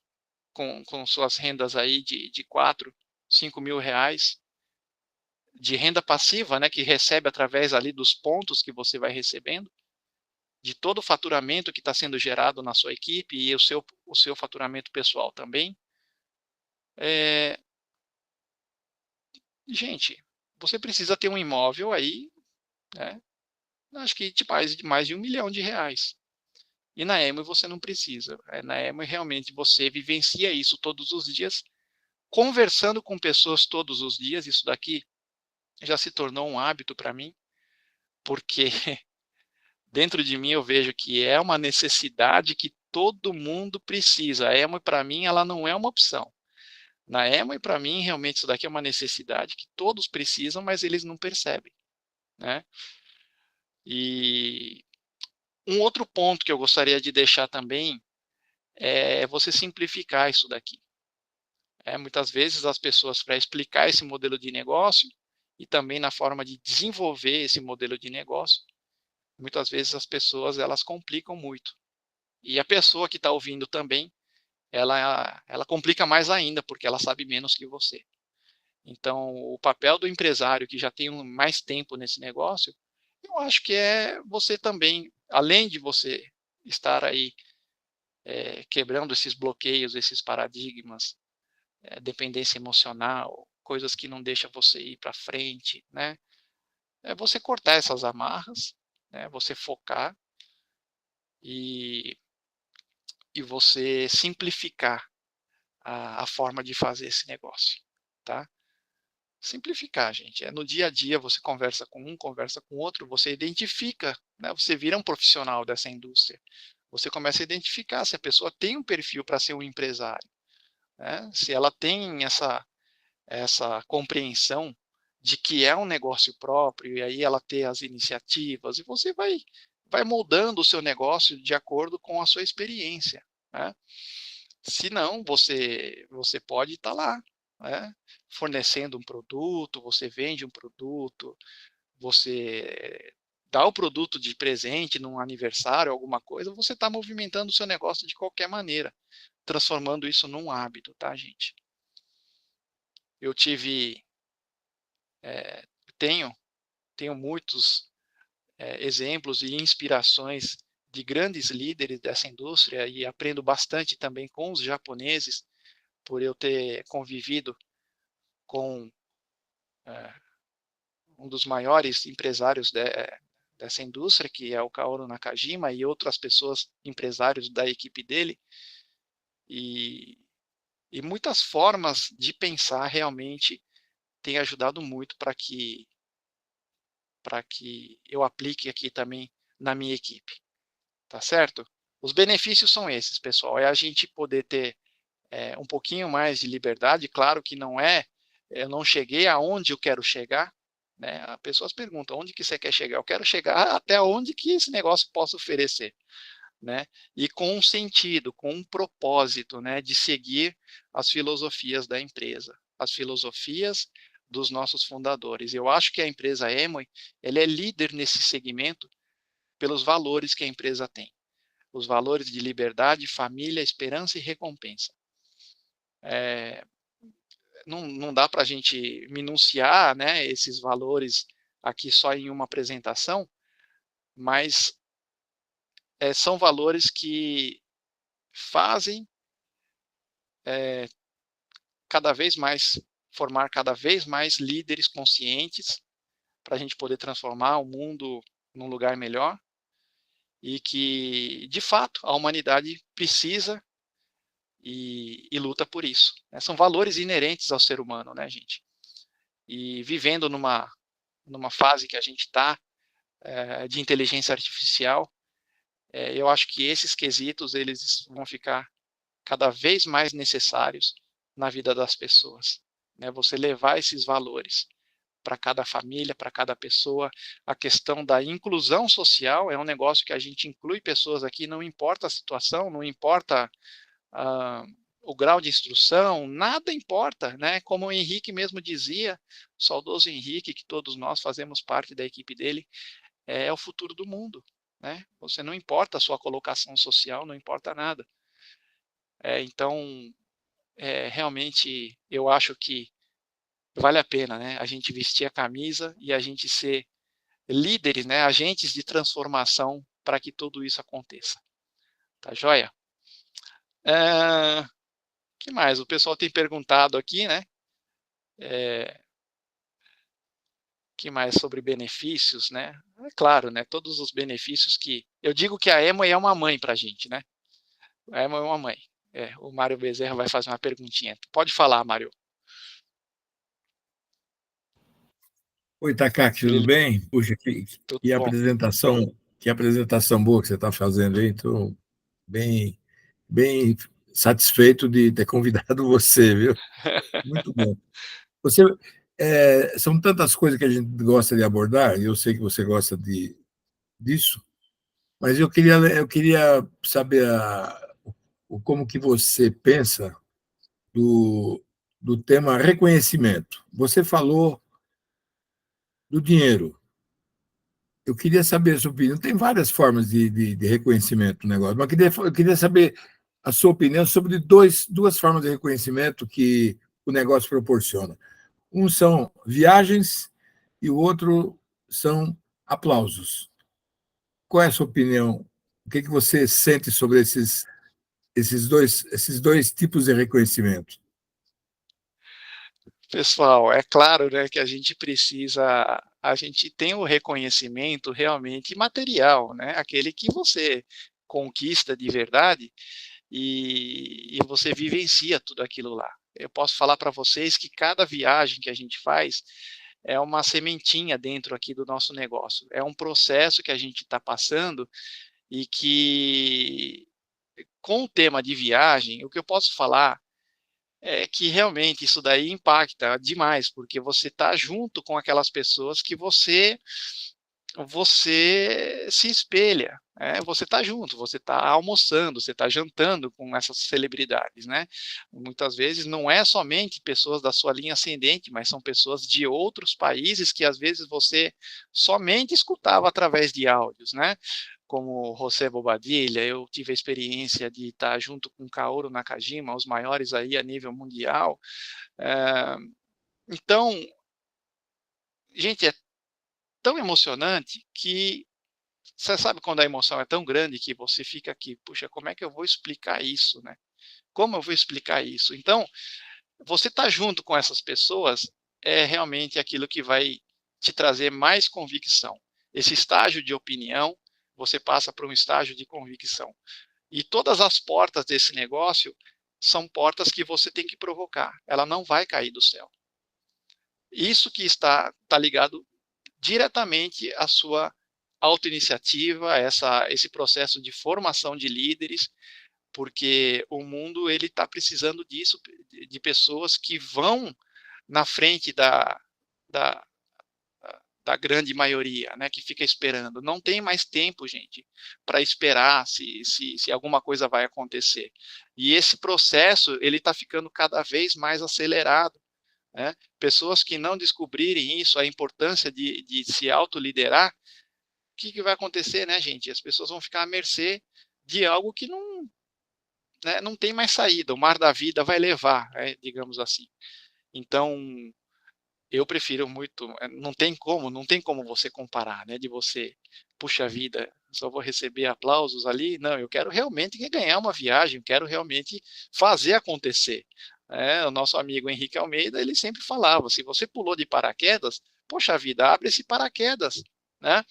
Speaker 2: com suas rendas aí de 4, 5 mil reais, de renda passiva, né, que recebe através ali dos pontos que você vai recebendo, de todo o faturamento que está sendo gerado na sua equipe e o seu faturamento pessoal também. Gente, você precisa ter um imóvel aí, né, acho que de mais de R$ 1 milhão. E na Emo você não precisa. Na Emo realmente você vivencia isso todos os dias, conversando com pessoas todos os dias. Isso daqui já se tornou um hábito para mim, porque dentro de mim eu vejo que é uma necessidade que todo mundo precisa. A Emo para mim ela não é uma opção. Na Emo para mim realmente isso daqui é uma necessidade que todos precisam, mas eles não percebem, né? E um outro ponto que eu gostaria de deixar também é você simplificar isso daqui. Muitas vezes as pessoas, para explicar esse modelo de negócio e também na forma de desenvolver esse modelo de negócio, muitas vezes as pessoas elas complicam muito. E a pessoa que está ouvindo também, ela complica mais ainda, porque ela sabe menos que você. Então, o papel do empresário que já tem mais tempo nesse negócio, eu acho que é você também, além de você estar aí quebrando esses bloqueios, esses paradigmas, dependência emocional, coisas que não deixam você ir para frente, né? É você cortar essas amarras, né? Você focar e, e você simplificar a forma de fazer esse negócio, tá? Simplificar, gente. No dia a dia você conversa com um, conversa com outro, você identifica, né? Você vira um profissional dessa indústria. Você começa a identificar se a pessoa tem um perfil para ser um empresário, né? Se ela tem essa compreensão de que é um negócio próprio, e aí ela ter as iniciativas, e você vai moldando o seu negócio de acordo com a sua experiência, né? Se não, você pode estar lá, né? Fornecendo um produto, você vende um produto, você dá o produto de presente num aniversário, alguma coisa, você está movimentando o seu negócio de qualquer maneira, transformando isso num hábito, tá, gente? Eu tive, é, tenho, tenho muitos exemplos e inspirações de grandes líderes dessa indústria e aprendo bastante também com os japoneses, por eu ter convivido com é, um dos maiores empresários dessa indústria, que é o Kaoru Nakajima, e outras pessoas, empresários da equipe dele, e, e muitas formas de pensar realmente têm ajudado muito para que eu aplique aqui também na minha equipe, tá certo? Os benefícios são esses, pessoal, é a gente poder ter um pouquinho mais de liberdade, claro que não eu não cheguei aonde eu quero chegar, né? As pessoas perguntam, onde que você quer chegar? Eu quero chegar até onde que esse negócio possa oferecer, né? E com um sentido, com um propósito, né? De seguir as filosofias da empresa, as filosofias dos nossos fundadores. Eu acho que a empresa Amway, ela é líder nesse segmento pelos valores que a empresa tem. Os valores de liberdade, família, esperança e recompensa. Não dá para a gente minuciar, né, esses valores aqui só em uma apresentação, mas são valores que fazem cada vez mais, formar cada vez mais líderes conscientes para a gente poder transformar o mundo num lugar melhor e que, de fato, a humanidade precisa e luta por isso, né? São valores inerentes ao ser humano, né, gente? E vivendo numa fase que a gente está de inteligência artificial, eu acho que esses quesitos eles vão ficar cada vez mais necessários na vida das pessoas, né? Você levar esses valores para cada família, para cada pessoa. A questão da inclusão social é um negócio que a gente inclui pessoas aqui, não importa a situação, não importa o grau de instrução, nada importa, né? Como o Henrique mesmo dizia, o saudoso Henrique, que todos nós fazemos parte da equipe dele, é o futuro do mundo, né? Você não importa a sua colocação social, não importa nada. Então, realmente, eu acho que vale a pena, né? A gente vestir a camisa e a gente ser líderes, né? Agentes de transformação para que tudo isso aconteça. Tá joia? Que mais? O pessoal tem perguntado aqui, né? Que mais sobre benefícios, né? É claro, né? Todos os benefícios que eu digo que a Amway é uma mãe para a gente, né? A Amway é uma mãe. O Mário Bezerra vai fazer uma perguntinha. Pode falar, Mário.
Speaker 3: Oi, Takaki, tudo bem? Puxa,
Speaker 2: Tudo
Speaker 3: que
Speaker 2: bom.
Speaker 3: apresentação boa que você está fazendo aí. Estou bem, bem satisfeito de ter convidado você, viu? Muito bom. Você, são tantas coisas que a gente gosta de abordar, e eu sei que você gosta disso, mas eu queria saber como que você pensa do tema reconhecimento. Você falou do dinheiro. Eu queria saber a sua opinião. Tem várias formas de reconhecimento do negócio, mas eu queria saber a sua opinião sobre duas formas de reconhecimento que o negócio proporciona. Um são viagens e o outro são aplausos. Qual é a sua opinião? O que você sente sobre esses dois tipos de reconhecimento?
Speaker 2: Pessoal, é claro, né, que a gente tem o reconhecimento realmente material, né, aquele que você conquista de verdade e você vivencia tudo aquilo lá. Eu posso falar para vocês que cada viagem que a gente faz é uma sementinha dentro aqui do nosso negócio. É um processo que a gente está passando e que, com o tema de viagem, o que eu posso falar é que realmente isso daí impacta demais, porque você está junto com aquelas pessoas que você você se espelha, você está junto, você está almoçando, você está jantando com essas celebridades, né? Muitas vezes não é somente pessoas da sua linha ascendente, mas são pessoas de outros países que às vezes você somente escutava através de áudios, né? Como José Bobadilla, eu tive a experiência de estar junto com Kaoru Nakajima, os maiores aí a nível mundial. Então, gente, é tão emocionante que você sabe quando a emoção é tão grande que você fica aqui, puxa, como é que eu vou explicar isso, né? Como eu vou explicar isso? Então, você estar junto com essas pessoas é realmente aquilo que vai te trazer mais convicção. Esse estágio de opinião, você passa para um estágio de convicção. E todas as portas desse negócio são portas que você tem que provocar. Ela não vai cair do céu. Isso que está ligado diretamente à sua autoiniciativa, esse processo de formação de líderes, porque o mundo ele está precisando disso, de pessoas que vão na frente da, da grande maioria, né, que fica esperando. Não tem mais tempo, gente, para esperar se alguma coisa vai acontecer. E esse processo ele está ficando cada vez mais acelerado. Né? Pessoas que não descobrirem isso, a importância de se autoliderar, o que vai acontecer, né, gente? As pessoas vão ficar à mercê de algo que não, né, não tem mais saída, o mar da vida vai levar, né, digamos assim. Então, eu prefiro muito, não tem como você comparar, né, de você, puxa vida, só vou receber aplausos ali, não, eu quero realmente ganhar uma viagem, eu quero realmente fazer acontecer. O nosso amigo Henrique Almeida, ele sempre falava, se você pulou de paraquedas, poxa vida, abre esse paraquedas, né?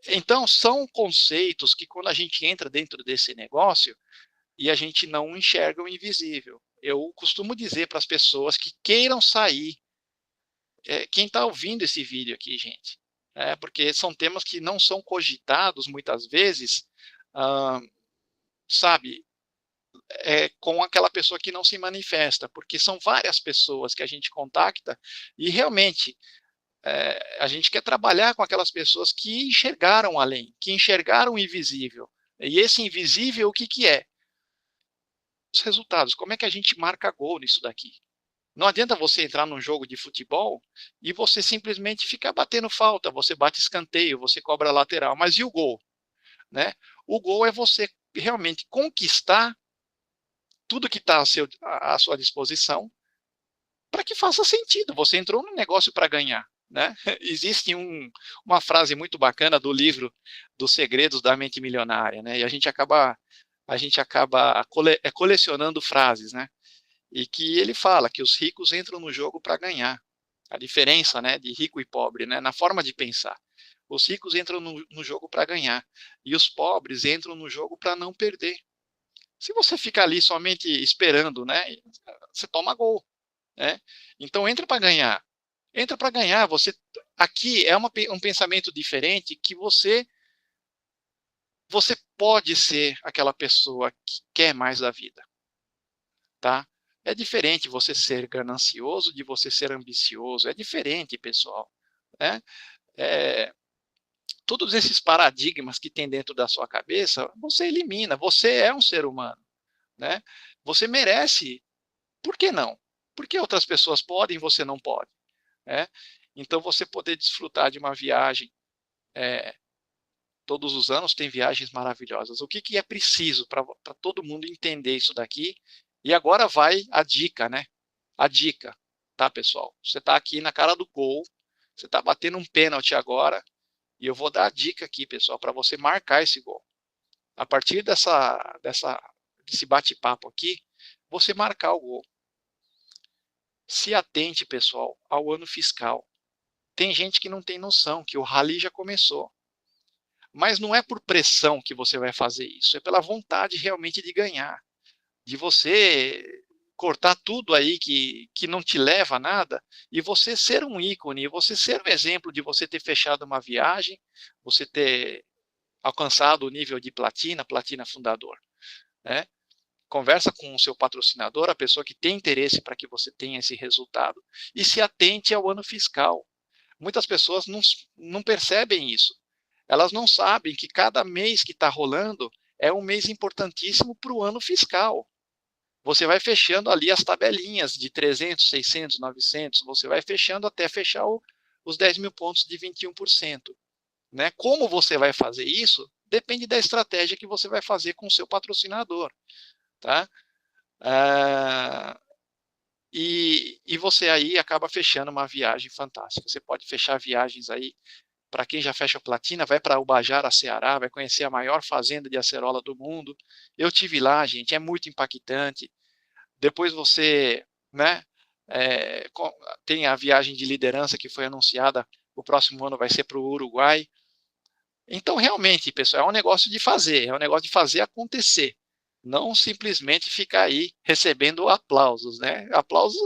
Speaker 2: Então, são conceitos que quando a gente entra dentro desse negócio e a gente não enxerga o invisível. Eu costumo dizer para as pessoas que queiram sair, quem está ouvindo esse vídeo aqui, gente, porque são temas que não são cogitados muitas vezes, sabe, com aquela pessoa que não se manifesta, porque são várias pessoas que a gente contacta e realmente a gente quer trabalhar com aquelas pessoas que enxergaram além, que enxergaram o invisível. E esse invisível, o que é? Os resultados. Como é que a gente marca gol nisso daqui? Não adianta você entrar num jogo de futebol e você simplesmente ficar batendo falta, você bate escanteio, você cobra lateral, mas e o gol? Né? O gol é você realmente conquistar tudo que está à sua disposição para que faça sentido. Você entrou no negócio para ganhar. Né? Existe uma frase muito bacana do livro dos Segredos da Mente Milionária, né? E a gente acaba colecionando frases, né? E que ele fala que os ricos entram no jogo para ganhar. A diferença, né, de rico e pobre, né, na forma de pensar. Os ricos entram no jogo para ganhar e os pobres entram no jogo para não perder. Se você ficar ali somente esperando, né, você toma gol, né? Então entra para ganhar. Entra para ganhar, você aqui é um pensamento diferente que você pode ser aquela pessoa que quer mais da vida, tá? É diferente você ser ganancioso de você ser ambicioso, é diferente, pessoal, né? Todos esses paradigmas que tem dentro da sua cabeça, você elimina, você é um ser humano, né? Você merece, por que não? Por que outras pessoas podem e você não pode? Então, você poder desfrutar de uma viagem, todos os anos tem viagens maravilhosas. O que é preciso para todo mundo entender isso daqui? E agora vai a dica, né? A dica, tá, pessoal? Você está aqui na cara do gol, você está batendo um pênalti agora, e eu vou dar a dica aqui, pessoal, para você marcar esse gol. A partir desse bate-papo aqui, você marcar o gol. Se atente, pessoal, ao ano fiscal. Tem gente que não tem noção que o rally já começou. Mas não é por pressão que você vai fazer isso, é pela vontade realmente de ganhar. De você cortar tudo aí que não te leva a nada e você ser um ícone, você ser um exemplo de você ter fechado uma viagem, você ter alcançado o nível de platina fundador. Né? Conversa com o seu patrocinador, a pessoa que tem interesse para que você tenha esse resultado, e se atente ao ano fiscal. Muitas pessoas não percebem isso. elas não sabem que cada mês que está rolando é um mês importantíssimo para o ano fiscal. Você vai fechando ali as tabelinhas de 300, 600, 900, você vai fechando até fechar os 10 mil pontos de 21%. Né? Como você vai fazer isso, depende da estratégia que você vai fazer com o seu patrocinador. Tá? E você aí acaba fechando uma viagem fantástica. Você pode fechar viagens aí, para quem já fecha platina, vai para Ubajara, Ceará, vai conhecer a maior fazenda de acerola do mundo. Eu tive lá, gente, é muito impactante. Depois você, né, tem a viagem de liderança que foi anunciada, o próximo ano vai ser para o Uruguai. Então, realmente, pessoal, é um negócio de fazer, é um negócio de fazer acontecer. Não simplesmente ficar aí recebendo aplausos, né? Aplauso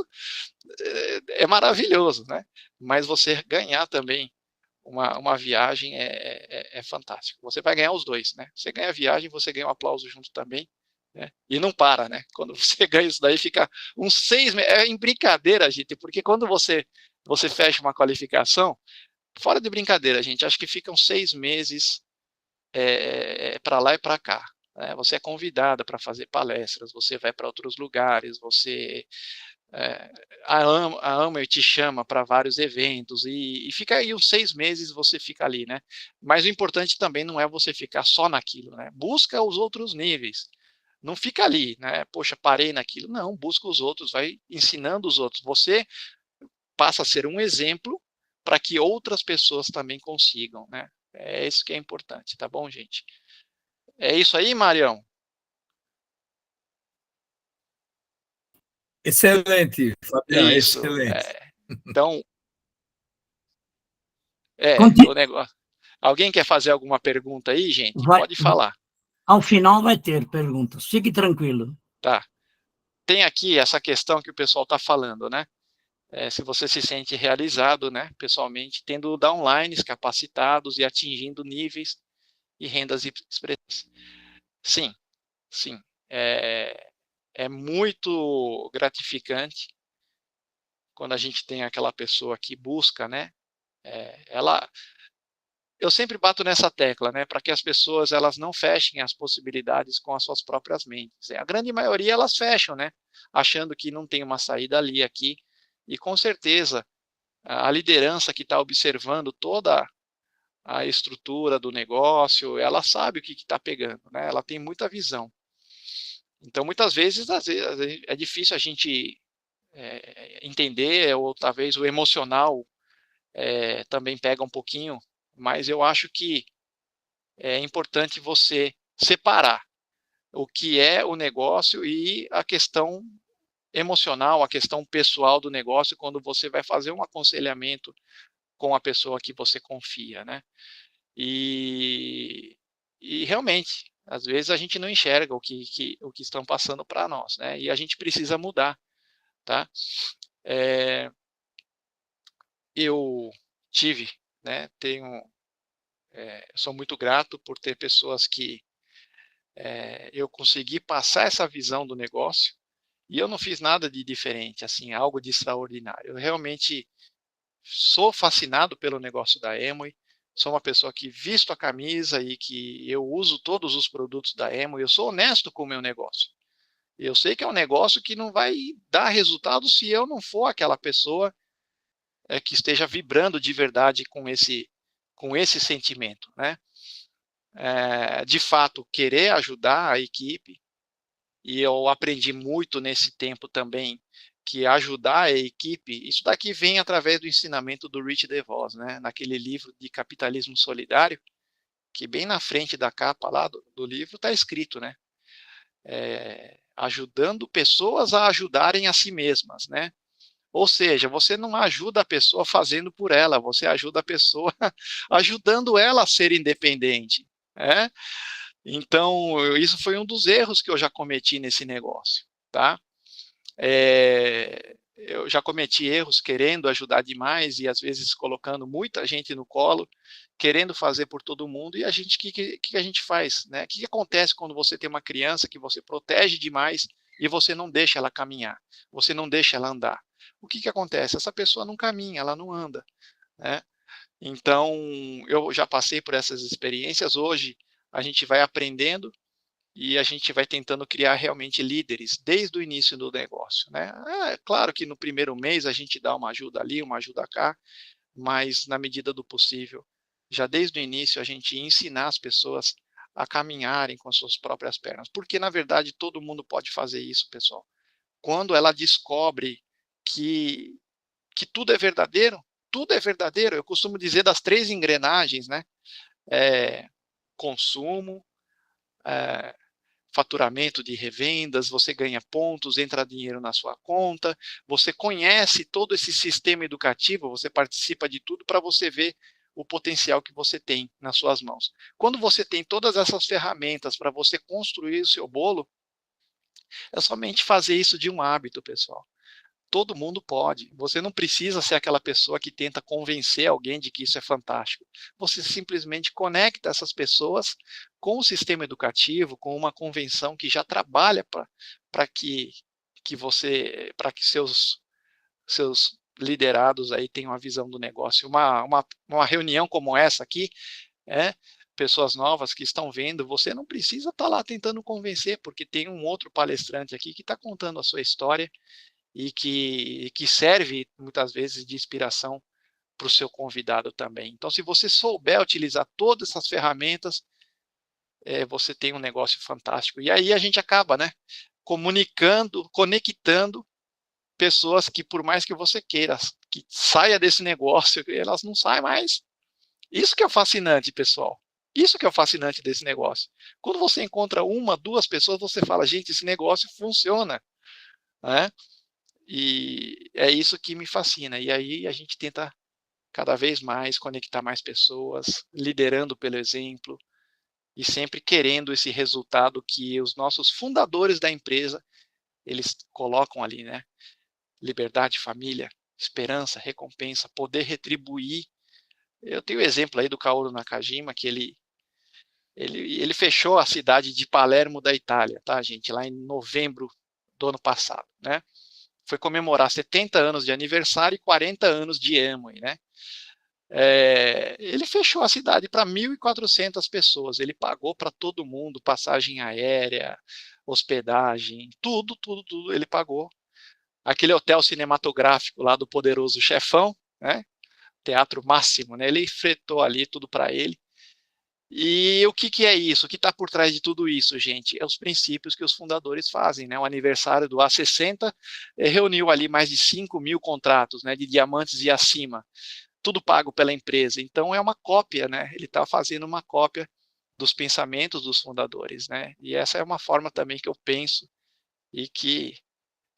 Speaker 2: é maravilhoso, né? Mas você ganhar também uma viagem é fantástico. Você vai ganhar os dois, né? Você ganha a viagem, você ganha um aplauso junto também, né? E não para, né? Quando você ganha isso daí, fica uns 6 meses. É em brincadeira, gente, porque quando você fecha uma qualificação, fora de brincadeira, gente, acho que ficam 6 meses para lá e para cá. Né? Você é convidada para fazer palestras, você vai para outros lugares, você a AMA te chama para vários eventos e fica aí uns 6 meses, você fica ali, né? Mas o importante também não é você ficar só naquilo, né? Busca os outros níveis. Não fica ali, né? Poxa, parei naquilo. Não, busca os outros, vai ensinando os outros. Você passa a ser um exemplo para que outras pessoas também consigam, né? É isso que é importante, tá bom, gente? É isso aí, Marião?
Speaker 3: Excelente, Fabiano,
Speaker 2: Isso.
Speaker 3: excelente.
Speaker 2: Então,
Speaker 1: Conti-
Speaker 2: o negócio. Alguém quer fazer alguma pergunta aí, gente?
Speaker 1: vai,
Speaker 2: Pode falar.
Speaker 1: ao final vai ter perguntas. Fique tranquilo.
Speaker 2: Tá. Tem aqui essa questão que o pessoal está falando, né? Se você se sente realizado, né, pessoalmente, tendo downlines capacitados e atingindo níveis e rendas expressivas. Sim, sim. É muito gratificante quando a gente tem aquela pessoa que busca, né? Eu sempre bato nessa tecla, né, para que as pessoas elas não fechem as possibilidades com as suas próprias mentes. A grande maioria elas fecham, né, achando que não tem uma saída ali, aqui, e com certeza a liderança que está observando toda a estrutura do negócio, ela sabe o que está pegando, né, ela tem muita visão. Então, muitas vezes, às vezes é difícil a gente entender, ou talvez o emocional também pega um pouquinho, mas eu acho que é importante você separar o que é o negócio e a questão emocional, a questão pessoal do negócio, quando você vai fazer um aconselhamento com a pessoa que você confia, né? E realmente, às vezes a gente não enxerga o que estão passando para nós, né? E a gente precisa mudar, tá? Eu tive, né? Sou muito grato por ter pessoas que eu consegui passar essa visão do negócio e eu não fiz nada de diferente, assim, algo de extraordinário. Eu realmente sou fascinado pelo negócio da Amway, sou uma pessoa que visto a camisa e que eu uso todos os produtos da Amway, eu sou honesto com o meu negócio. Eu sei que é um negócio que não vai dar resultado se eu não for aquela pessoa que esteja vibrando de verdade com esse sentimento, né? De fato, querer ajudar a equipe, e eu aprendi muito nesse tempo também, que ajudar a equipe, isso daqui vem através do ensinamento do Rich DeVos, né? Naquele livro de Capitalismo Solidário, que bem na frente da capa lá do livro está escrito, né? Ajudando pessoas a ajudarem a si mesmas, né? Ou seja, você não ajuda a pessoa fazendo por ela, você ajuda a pessoa ajudando ela a ser independente, né? Então, isso foi um dos erros que eu já cometi nesse negócio, tá? Eu já cometi erros querendo ajudar demais e às vezes colocando muita gente no colo, querendo fazer por todo mundo, e a gente, que a gente faz, né? O que acontece quando você tem uma criança que você protege demais e você não deixa ela caminhar, você não deixa ela andar? O que acontece? Essa pessoa não caminha, ela não anda, né? Então, eu já passei por essas experiências, hoje a gente vai aprendendo e a gente vai tentando criar realmente líderes desde o início do negócio, né? É claro que no primeiro mês a gente dá uma ajuda ali, uma ajuda cá, mas na medida do possível, já desde o início a gente ensinar as pessoas a caminharem com as suas próprias pernas, porque na verdade todo mundo pode fazer isso, pessoal. Quando ela descobre que tudo é verdadeiro, eu costumo dizer das 3 engrenagens, né? Consumo, eh, faturamento de revendas, você ganha pontos, entra dinheiro na sua conta, você conhece todo esse sistema educativo, você participa de tudo para você ver o potencial que você tem nas suas mãos. Quando você tem todas essas ferramentas para você construir o seu bolo, é somente fazer isso de um hábito, pessoal. Todo mundo pode. Você não precisa ser aquela pessoa que tenta convencer alguém de que isso é fantástico. Você simplesmente conecta essas pessoas com o sistema educativo, com uma convenção que já trabalha para que seus liderados aí tenham a visão do negócio. Uma reunião como essa aqui, pessoas novas que estão vendo, você não precisa estar lá tentando convencer, porque tem um outro palestrante aqui que está contando a sua história e que serve muitas vezes de inspiração para o seu convidado também. Então, se você souber utilizar todas essas ferramentas, você tem um negócio fantástico. E aí a gente acaba, né, conectando pessoas que, por mais que você queira que saia desse negócio, elas não saem mais. Isso que é o fascinante, pessoal. Isso que é o fascinante desse negócio. Quando você encontra 1, 2 pessoas, você fala, gente, esse negócio funciona, né? E é isso que me fascina. E aí a gente tenta cada vez mais conectar mais pessoas, liderando pelo exemplo e sempre querendo esse resultado que os nossos fundadores da empresa, eles colocam ali, né? Liberdade, família, esperança, recompensa, poder retribuir. Eu tenho o exemplo aí do Kaoru Nakajima, que ele fechou a cidade de Palermo da Itália, tá, gente? Lá em novembro do ano passado, né? Foi comemorar 70 anos de aniversário e 40 anos de Amway, né? Ele fechou a cidade para 1.400 pessoas, ele pagou para todo mundo, passagem aérea, hospedagem, tudo ele pagou. Aquele hotel cinematográfico lá do Poderoso Chefão, né? Teatro Máximo, né? Ele fretou ali tudo para ele. E o que é isso? O que está por trás de tudo isso, gente? É os princípios que os fundadores fazem, né? O aniversário do A60 reuniu ali mais de 5.000 contratos, né? De diamantes e acima, tudo pago pela empresa. Então é uma cópia, né? Ele está fazendo uma cópia dos pensamentos dos fundadores, né? E essa é uma forma também que eu penso e que,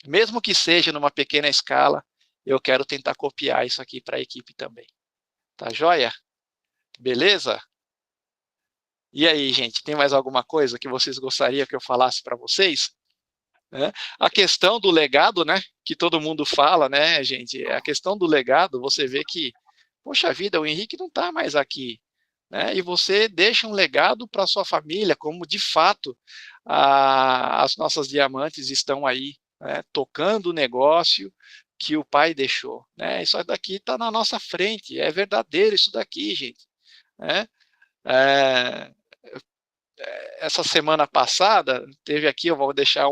Speaker 2: mesmo que seja numa pequena escala, eu quero tentar copiar isso aqui para a equipe também. Tá joia? Beleza? E aí, gente, tem mais alguma coisa que vocês gostariam que eu falasse para vocês? A questão do legado, né, que todo mundo fala, né, gente, a questão do legado, você vê que, poxa vida, o Henrique não está mais aqui, né, e você deixa um legado para sua família, como de fato as nossas diamantes estão aí, né, tocando o negócio que o pai deixou, né, isso daqui está na nossa frente, é verdadeiro isso daqui, gente, né, essa semana passada, teve aqui, eu vou deixar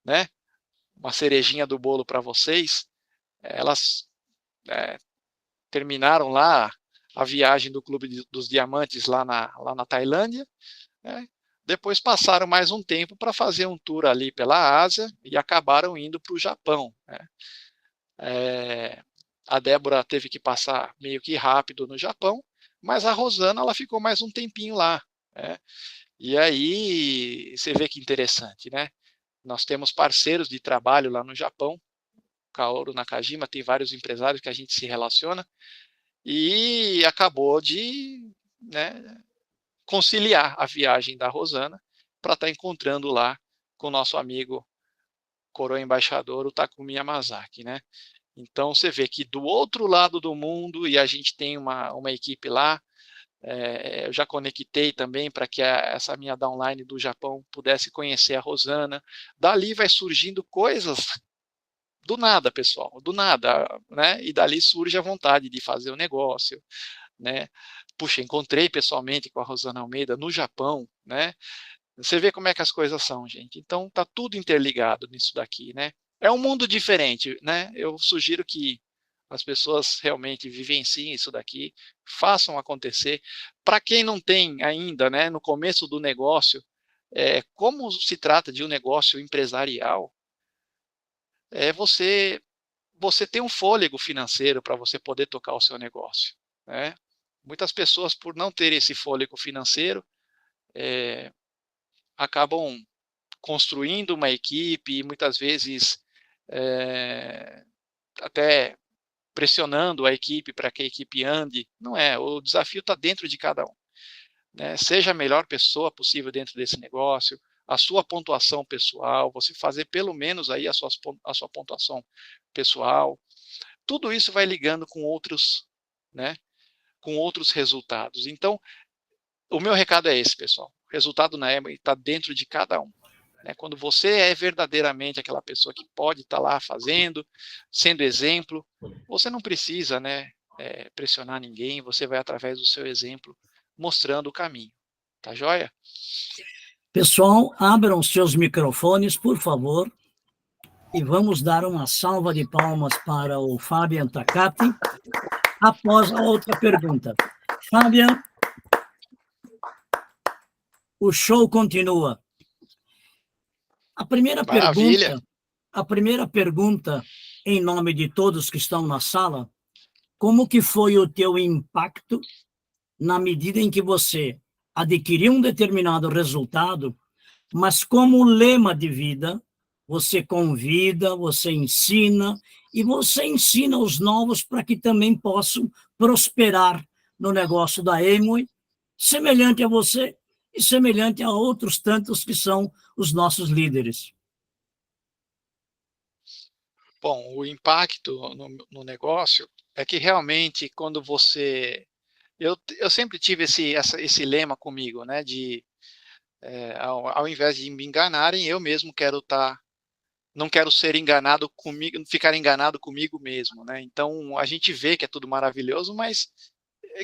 Speaker 2: né, uma cerejinha do bolo para vocês, elas terminaram lá a viagem do Clube dos Diamantes lá na Tailândia, né, depois passaram mais um tempo para fazer um tour ali pela Ásia e acabaram indo para o Japão, né. A Débora teve que passar meio que rápido no Japão, mas a Rosana ela ficou mais um tempinho lá, né. E aí você vê que interessante, né? Nós temos parceiros de trabalho lá no Japão, Kaoru Nakajima, tem vários empresários que a gente se relaciona, e acabou de, né, conciliar a viagem da Rosana para estar encontrando lá com o nosso amigo coroa embaixador, o Takumi Yamazaki, né? Então você vê que do outro lado do mundo, e a gente tem uma equipe lá, eu já conectei também para que essa minha downline do Japão pudesse conhecer a Rosana. Dali vai surgindo coisas Do nada, pessoal, do nada, né? E dali surge a vontade de fazer o negócio, né? Puxa, encontrei pessoalmente com a Rosana Almeida no Japão, né? Você vê como é que as coisas são, gente. Então, tá tudo interligado nisso daqui, né? É um mundo diferente, né? Eu sugiro que as pessoas realmente vivenciem isso daqui, façam acontecer. Para quem não tem ainda, né, no começo do negócio, como se trata de um negócio empresarial, você ter um fôlego financeiro para você poder tocar o seu negócio, né? Muitas pessoas, por não ter esse fôlego financeiro, acabam construindo uma equipe e muitas vezes até pressionando a equipe para que a equipe ande. Não é, o desafio está dentro de cada um, né? Seja a melhor pessoa possível dentro desse negócio, a sua pontuação pessoal, você fazer pelo menos aí a sua pontuação pessoal. Tudo isso vai ligando com outros, né, com outros resultados. Então, o meu recado é esse, pessoal. O resultado na Emory está dentro de cada um, né? Quando você é verdadeiramente aquela pessoa que pode estar lá fazendo, sendo exemplo, você não precisa, né, pressionar ninguém, você vai através do seu exemplo mostrando o caminho. Tá joia?
Speaker 1: Pessoal, abram seus microfones, por favor, e vamos dar uma salva de palmas para o Fabian Takati, após a outra pergunta. Fabian, o show continua. A primeira pergunta, em nome de todos que estão na sala, como que foi o teu impacto na medida em que você adquiriu um determinado resultado, mas como lema de vida, você convida, você ensina, e você ensina os novos para que também possam prosperar no negócio da Amway, semelhante a você e semelhante a outros tantos que são os nossos líderes.
Speaker 2: Bom, o impacto no negócio é que realmente quando você... Eu sempre tive esse lema comigo, né, de ao invés de me enganarem, eu mesmo não quero ser enganado comigo, ficar enganado comigo mesmo, né? Então a gente vê que é tudo maravilhoso, mas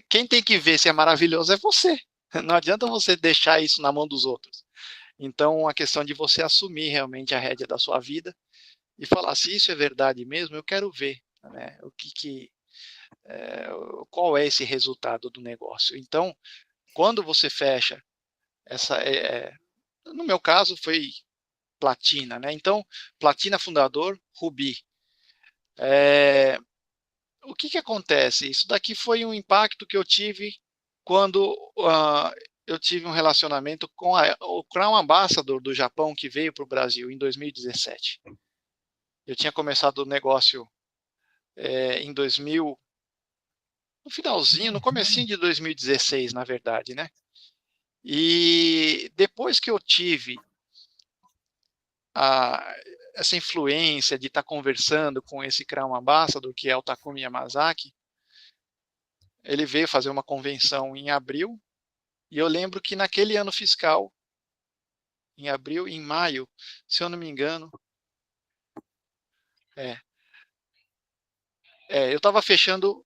Speaker 2: quem tem que ver se é maravilhoso é você. Não adianta você deixar isso na mão dos outros. Então a questão de você assumir realmente a rédea da sua vida e falar, se isso é verdade mesmo, eu quero ver, né, qual é esse resultado do negócio. Então, quando você fecha no meu caso foi platina, né? Então, platina fundador, rubi. O que acontece? Isso daqui foi um impacto que eu tive quando eu tive um relacionamento com o Crown Ambassador do Japão, que veio para o Brasil em 2017. Eu tinha começado o negócio em 2000, no finalzinho, no comecinho de 2016, na verdade, né? E depois que eu tive essa influência de estar conversando com esse Crown Ambassador, que é o Takumi Yamazaki, ele veio fazer uma convenção em abril, e eu lembro que naquele ano fiscal, em abril, em maio, se eu não me engano, eu estava fechando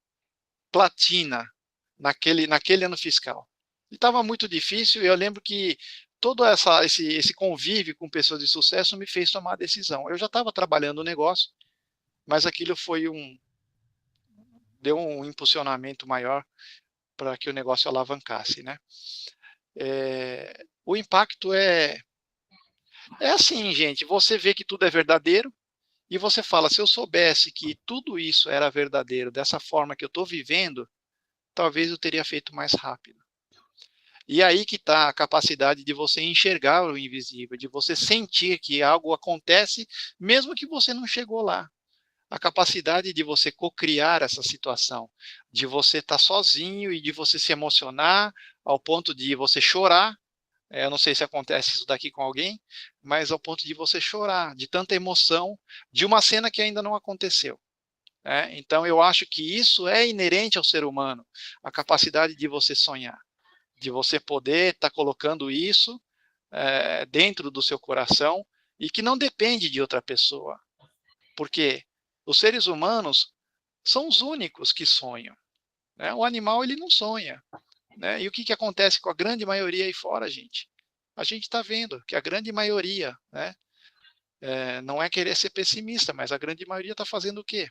Speaker 2: platina naquele ano fiscal. E estava muito difícil, e eu lembro que todo esse convívio com pessoas de sucesso me fez tomar a decisão. Eu já estava trabalhando o negócio, mas aquilo deu um impulsionamento maior para que o negócio alavancasse, né? O impacto é assim, gente, você vê que tudo é verdadeiro, e você fala, se eu soubesse que tudo isso era verdadeiro, dessa forma que eu estou vivendo, talvez eu teria feito mais rápido. E aí que está a capacidade de você enxergar o invisível, de você sentir que algo acontece, mesmo que você não chegou lá. A capacidade de você cocriar essa situação, de você estar sozinho e de você se emocionar ao ponto de você chorar. Eu não sei se acontece isso daqui com alguém, mas ao ponto de você chorar, de tanta emoção, de uma cena que ainda não aconteceu. Então eu acho que isso é inerente ao ser humano, a capacidade de você sonhar, de você poder estar colocando isso dentro do seu coração e que não depende de outra pessoa. Por quê? Os seres humanos são os únicos que sonham, né? O animal, ele não sonha, né? E o que acontece com a grande maioria aí fora, gente? A gente está vendo que a grande maioria, né? Não é querer ser pessimista, mas a grande maioria está fazendo o quê?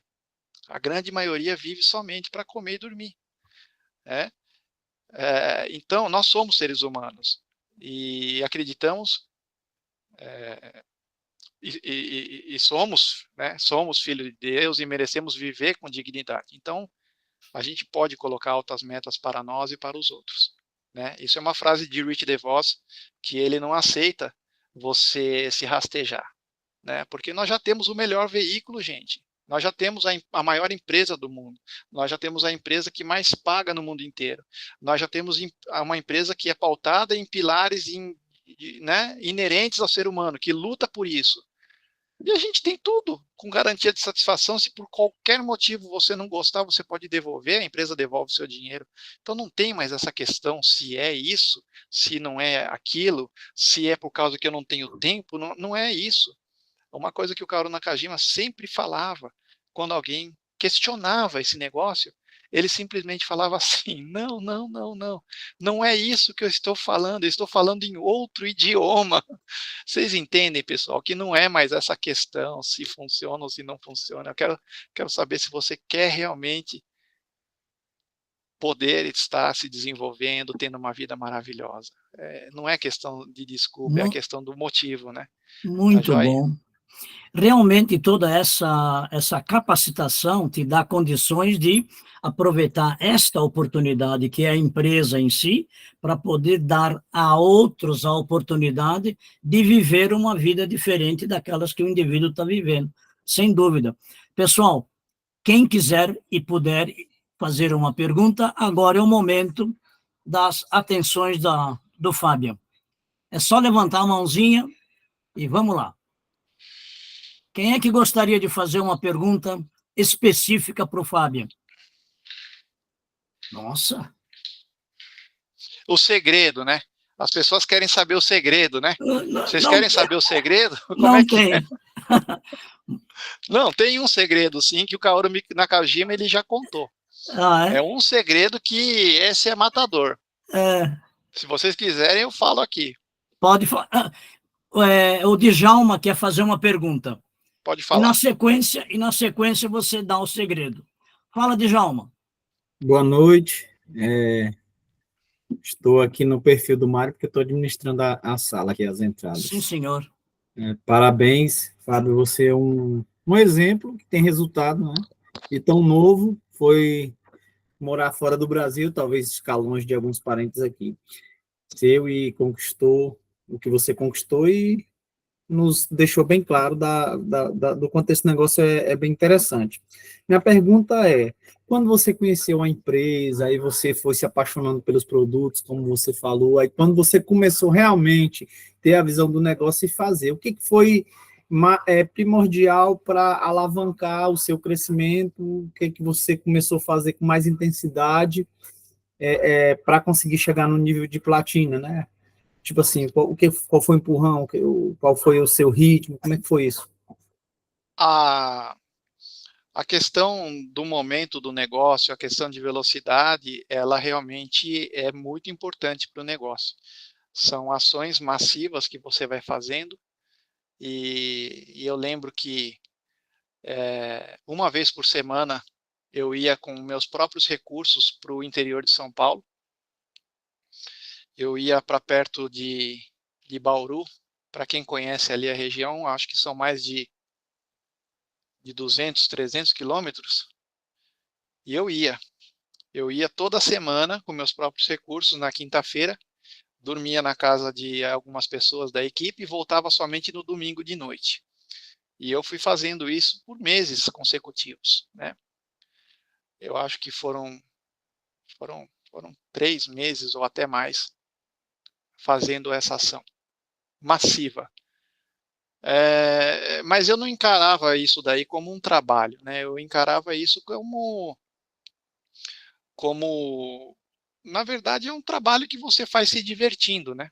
Speaker 2: A grande maioria vive somente para comer e dormir, né? Então, nós somos seres humanos e acreditamos e somos, né? Somos filhos de Deus e merecemos viver com dignidade. Então, a gente pode colocar altas metas para nós e para os outros, né? Isso é uma frase de Rich DeVos, que ele não aceita você se rastejar, né? Porque nós já temos o melhor veículo, gente. Nós já temos a maior empresa do mundo. Nós já temos a empresa que mais paga no mundo inteiro. Nós já temos uma empresa que é pautada em pilares né, inerentes ao ser humano, que luta por isso. E a gente tem tudo com garantia de satisfação. Se por qualquer motivo você não gostar, você pode devolver, a empresa devolve o seu dinheiro. Então não tem mais essa questão se é isso, se não é aquilo, se é por causa que eu não tenho tempo. Não, não é isso. Uma coisa que o Kaoru Nakajima sempre falava, quando alguém questionava esse negócio, ele simplesmente falava assim: não, não, não, não, não é isso que eu estou falando em outro idioma. Vocês entendem, pessoal, que não é mais essa questão se funciona ou se não funciona. Eu quero saber se você quer realmente poder estar se desenvolvendo, tendo uma vida maravilhosa. Não é questão de desculpa, é a questão do motivo, né? Tá
Speaker 1: Muito
Speaker 2: joia?
Speaker 1: bom. Realmente toda essa capacitação te dá condições de aproveitar esta oportunidade que é a empresa em si, para poder dar a outros a oportunidade de viver uma vida diferente daquelas que o indivíduo está vivendo, sem dúvida. Pessoal, quem quiser e puder fazer uma pergunta, agora é o momento das atenções do Fábio. É só levantar a mãozinha e vamos lá. Quem é que gostaria de fazer uma pergunta específica para o Fábio? Nossa.
Speaker 2: O segredo, né? As pessoas querem saber o segredo, né? Vocês
Speaker 1: Não,
Speaker 2: querem saber o segredo? Como
Speaker 1: não
Speaker 2: é que é?
Speaker 1: tem.
Speaker 2: Não, tem um segredo, sim, que o Kaoru Nakajima ele já contou. É um segredo que esse é matador. Se vocês quiserem, eu falo aqui.
Speaker 1: Pode falar. O Djalma quer fazer uma pergunta.
Speaker 2: Pode falar.
Speaker 1: E na sequência você dá o segredo. Fala, Djalma.
Speaker 4: Boa noite. Estou aqui no perfil do Mário porque estou administrando a sala aqui, as entradas.
Speaker 1: Sim, senhor.
Speaker 4: Parabéns, Fábio. Você é um exemplo que tem resultado, né? E tão novo, foi morar fora do Brasil, talvez ficar longe de alguns parentes aqui. Seu e conquistou o que você conquistou e nos deixou bem claro do quanto esse negócio é bem interessante. Minha pergunta é, quando você conheceu a empresa, aí você foi se apaixonando pelos produtos, como você falou, aí quando você começou realmente ter a visão do negócio e fazer, o que foi primordial para alavancar o seu crescimento, o que você começou a fazer com mais intensidade para conseguir chegar no nível de platina, né? Tipo assim, qual foi o empurrão, qual foi o seu ritmo, como é que foi isso?
Speaker 2: A questão do momento do negócio, a questão de velocidade, ela realmente é muito importante para o negócio. São ações massivas que você vai fazendo, e eu lembro que uma vez por semana eu ia com meus próprios recursos para o interior de São Paulo. Eu ia para perto de Bauru. Para quem conhece ali a região, acho que são mais de 200, 300 quilômetros. E eu ia toda semana com meus próprios recursos na quinta-feira, dormia na casa de algumas pessoas da equipe e voltava somente no domingo de noite. E eu fui fazendo isso por meses consecutivos, né? Eu acho que foram 3 meses ou até mais fazendo essa ação massiva. Mas eu não encarava isso daí como um trabalho, né? Eu encarava isso como na verdade é um trabalho que você faz se divertindo, né?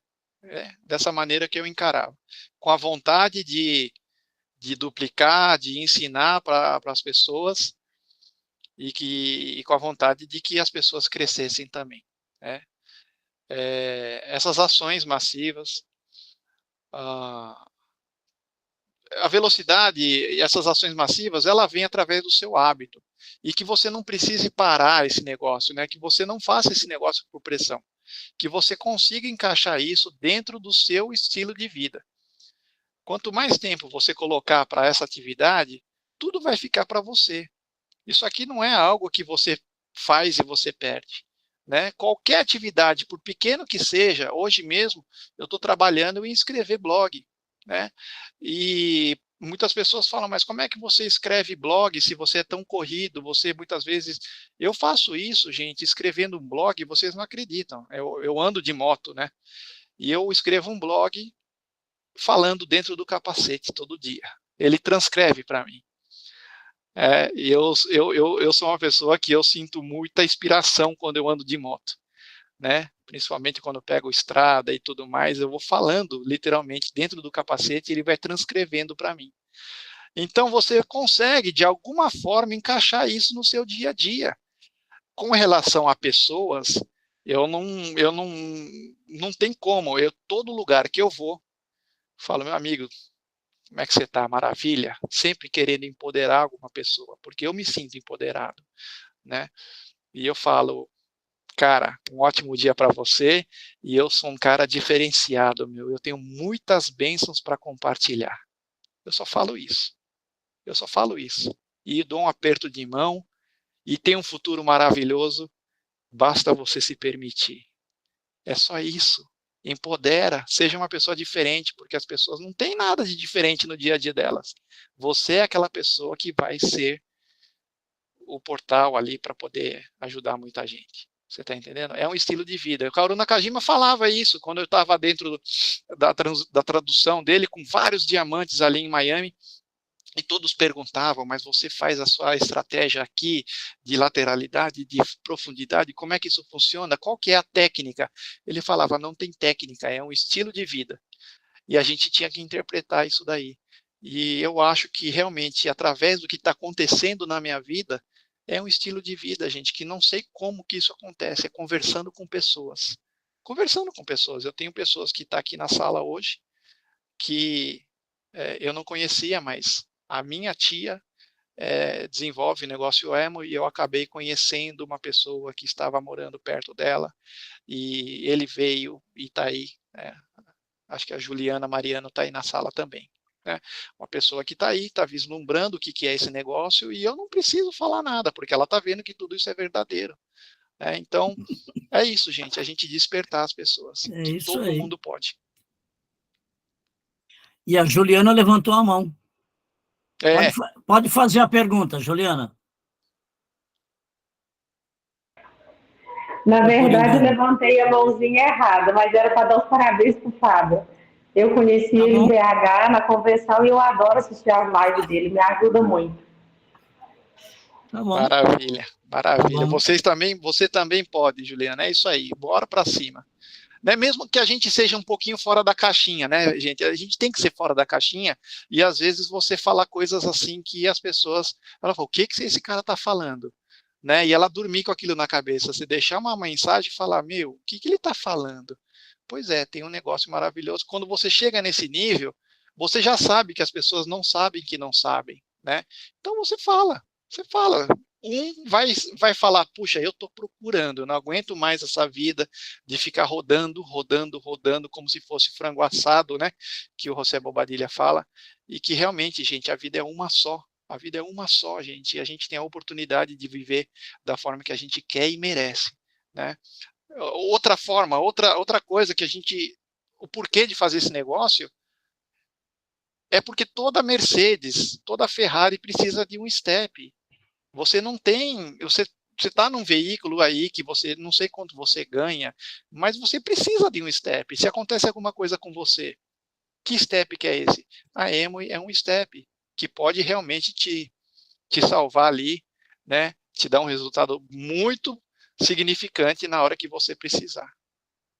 Speaker 2: Dessa maneira que eu encarava, com a vontade de de duplicar, de ensinar para as pessoas, e com a vontade de que as pessoas crescessem também, né? Essas ações massivas, a velocidade e essas ações massivas, ela vem através do seu hábito, e que você não precise parar esse negócio, né? Que você não faça esse negócio por pressão, que você consiga encaixar isso dentro do seu estilo de vida. Quanto mais tempo você colocar para essa atividade, tudo vai ficar para você. Isso aqui não é algo que você faz e você perde, né? Qualquer atividade, por pequeno que seja, hoje mesmo eu estou trabalhando em escrever blog, né? E muitas pessoas falam, mas como é que você escreve blog se você é tão corrido? Você muitas vezes... Eu faço isso, gente, escrevendo um blog, vocês não acreditam. Eu ando de moto, né? E eu escrevo um blog falando dentro do capacete todo dia. Ele transcreve para mim. E eu sou uma pessoa que eu sinto muita inspiração quando eu ando de moto, né? Principalmente quando eu pego estrada e tudo mais, eu vou falando literalmente dentro do capacete e ele vai transcrevendo para mim. Então você consegue de alguma forma encaixar isso no seu dia a dia. Com relação a pessoas, eu não tem como. Todo lugar que eu vou, falo, meu amigo, como é que você está? Maravilha? Sempre querendo empoderar alguma pessoa, porque eu me sinto empoderado, né? E eu falo, cara, um ótimo dia para você, e eu sou um cara diferenciado, meu. Eu tenho muitas bênçãos para compartilhar. Eu só falo isso. Eu só falo isso. E dou um aperto de mão, e tem um futuro maravilhoso, basta você se permitir. É só isso. Empodera, seja uma pessoa diferente, porque as pessoas não têm nada de diferente no dia a dia delas. Você é aquela pessoa que vai ser o portal ali para poder ajudar muita gente. Você está entendendo? É um estilo de vida. O Kaoru Nakajima falava isso quando eu estava dentro da tradução dele, com vários diamantes ali em Miami, e todos perguntavam, mas você faz a sua estratégia aqui de lateralidade, de profundidade, como é que isso funciona? Qual que é a técnica? Ele falava, não tem técnica, é um estilo de vida. E a gente tinha que interpretar isso daí. E eu acho que realmente, através do que está acontecendo na minha vida, é um estilo de vida, gente, que não sei como que isso acontece, é conversando com pessoas. Conversando com pessoas. Eu tenho pessoas que estão aqui na sala hoje, que eu não conhecia, mas a minha tia desenvolve negócio emo, e eu acabei conhecendo uma pessoa que estava morando perto dela, e ele veio e está aí, acho que a Juliana Mariano está aí na sala também, né? Uma pessoa que está aí, está vislumbrando o que é esse negócio, e eu não preciso falar nada, porque ela está vendo que tudo isso é verdadeiro, né? Então, é isso, gente, a gente despertar as pessoas, que todo mundo pode.
Speaker 1: E a Juliana levantou a mão. Pode fazer a pergunta, Juliana.
Speaker 5: Na verdade, eu levantei a mãozinha errada, mas era para dar os parabéns para o Fábio. Eu conheci ele em BH, na convenção, e eu adoro assistir as lives dele, me ajuda muito.
Speaker 1: Tá bom.
Speaker 2: Maravilha, maravilha.
Speaker 1: Tá bom.
Speaker 2: Você também pode, Juliana, é isso aí, bora para cima. Né? Mesmo que a gente seja um pouquinho fora da caixinha, né, gente? A gente tem que ser fora da caixinha, e às vezes você fala coisas assim que as pessoas falam, o que esse cara está falando? Né? E ela dormir com aquilo na cabeça, você deixar uma mensagem e falar, meu, o que ele está falando? Pois é, tem um negócio maravilhoso. Quando você chega nesse nível, você já sabe que as pessoas não sabem que não sabem, né? Então você fala. Um vai falar, puxa, eu estou procurando, eu não aguento mais essa vida de ficar rodando, como se fosse frango assado, né? Que o José Bobadilla fala, e que realmente, gente, a vida é uma só. A vida é uma só, gente, e a gente tem a oportunidade de viver da forma que a gente quer e merece, né? Outra forma, outra coisa que o porquê de fazer esse negócio é porque toda Mercedes, toda Ferrari precisa de um step. Você não tem, você está num veículo aí que você, não sei quanto você ganha, mas você precisa de um step. Se acontece alguma coisa com você, que step que é esse? A Amway é um step que pode realmente te salvar ali, né? Te dar um resultado muito significante na hora que você precisar,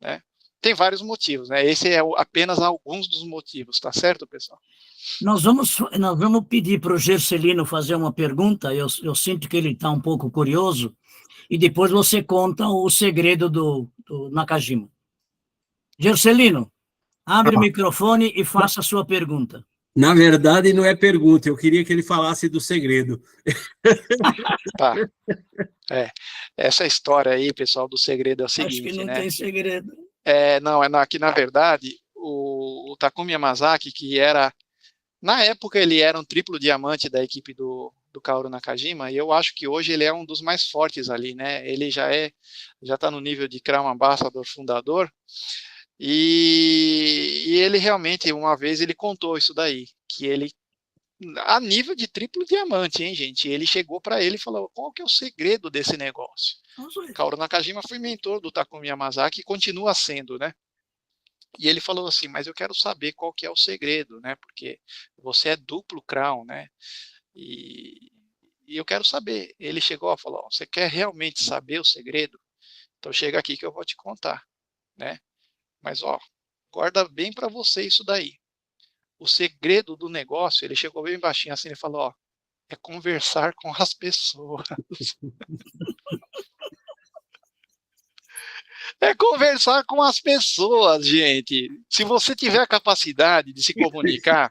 Speaker 2: né? tem vários motivos, né? Esse é apenas alguns dos motivos, tá certo, pessoal?
Speaker 1: Nós vamos pedir para o Gercelino fazer uma pergunta, eu sinto que ele está um pouco curioso, e depois você conta o segredo do Nakajima. Gercelino, abre o microfone e faça a sua pergunta.
Speaker 6: Na verdade, não é pergunta, eu queria que ele falasse do segredo.
Speaker 2: Tá. Essa história aí, pessoal, do segredo é o seguinte,
Speaker 1: Acho que não
Speaker 2: né?
Speaker 1: tem segredo.
Speaker 2: Que na verdade, o Takumi Yamazaki, que era, na época ele era um triplo diamante da equipe do Kaoru Nakajima, e eu acho que hoje ele é um dos mais fortes ali, né? Ele já está no nível de Crown Ambassador fundador, e ele realmente, uma vez, ele contou isso daí, que ele, a nível de triplo diamante, hein, gente? Ele chegou para ele e falou, qual que é o segredo desse negócio? Kaoru Nakajima foi mentor do Takumi Yamazaki e continua sendo, né? E ele falou assim, mas eu quero saber qual que é o segredo, né? Porque você é duplo Crown, né? E eu quero saber. Ele chegou e falou, você quer realmente saber o segredo? Então chega aqui que eu vou te contar, né? Mas, guarda bem para você isso daí. O segredo do negócio, ele chegou bem baixinho assim, ele falou, é conversar com as pessoas. É conversar com as pessoas, gente. Se você tiver a capacidade de se comunicar,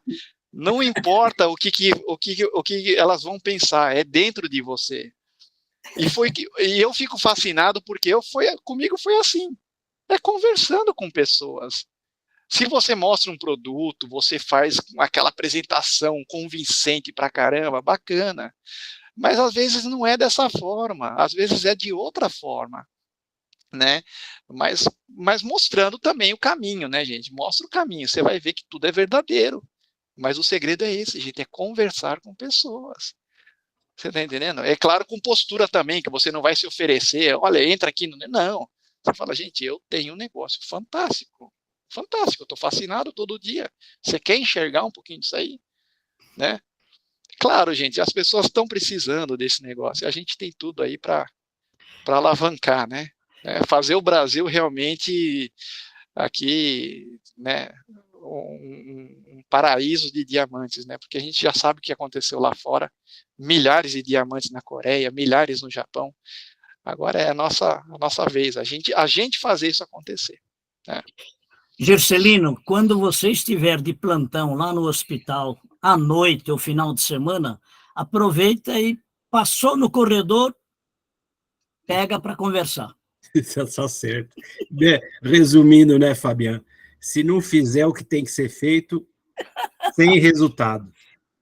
Speaker 2: não importa o que elas vão pensar, é dentro de você. E eu fico fascinado porque comigo foi assim. É conversando com pessoas. Se você mostra um produto, você faz aquela apresentação convincente pra caramba, bacana. Mas às vezes não é dessa forma, às vezes é de outra forma, né? Mas mostrando também o caminho, né, gente? Mostra o caminho, você vai ver que tudo é verdadeiro. Mas o segredo é esse, gente, é conversar com pessoas. Você tá entendendo? É claro, com postura também, que você não vai se oferecer, olha, entra aqui. Não. Você fala, gente, eu tenho um negócio fantástico. Fantástico, eu estou fascinado todo dia. Você quer enxergar um pouquinho disso aí? Né? Claro, gente, as pessoas estão precisando desse negócio. A gente tem tudo aí para alavancar, né? Fazer o Brasil realmente aqui, né, um paraíso de diamantes, né? Porque a gente já sabe o que aconteceu lá fora. Milhares de diamantes na Coreia, milhares no Japão. Agora é a nossa vez, a gente fazer isso acontecer. Né?
Speaker 1: Gercelino, quando você estiver de plantão lá no hospital, à noite ou final de semana, aproveita e passou no corredor, pega para conversar.
Speaker 6: Isso está certo. Resumindo, né, Fabiano? Se não fizer o que tem que ser feito, sem resultado.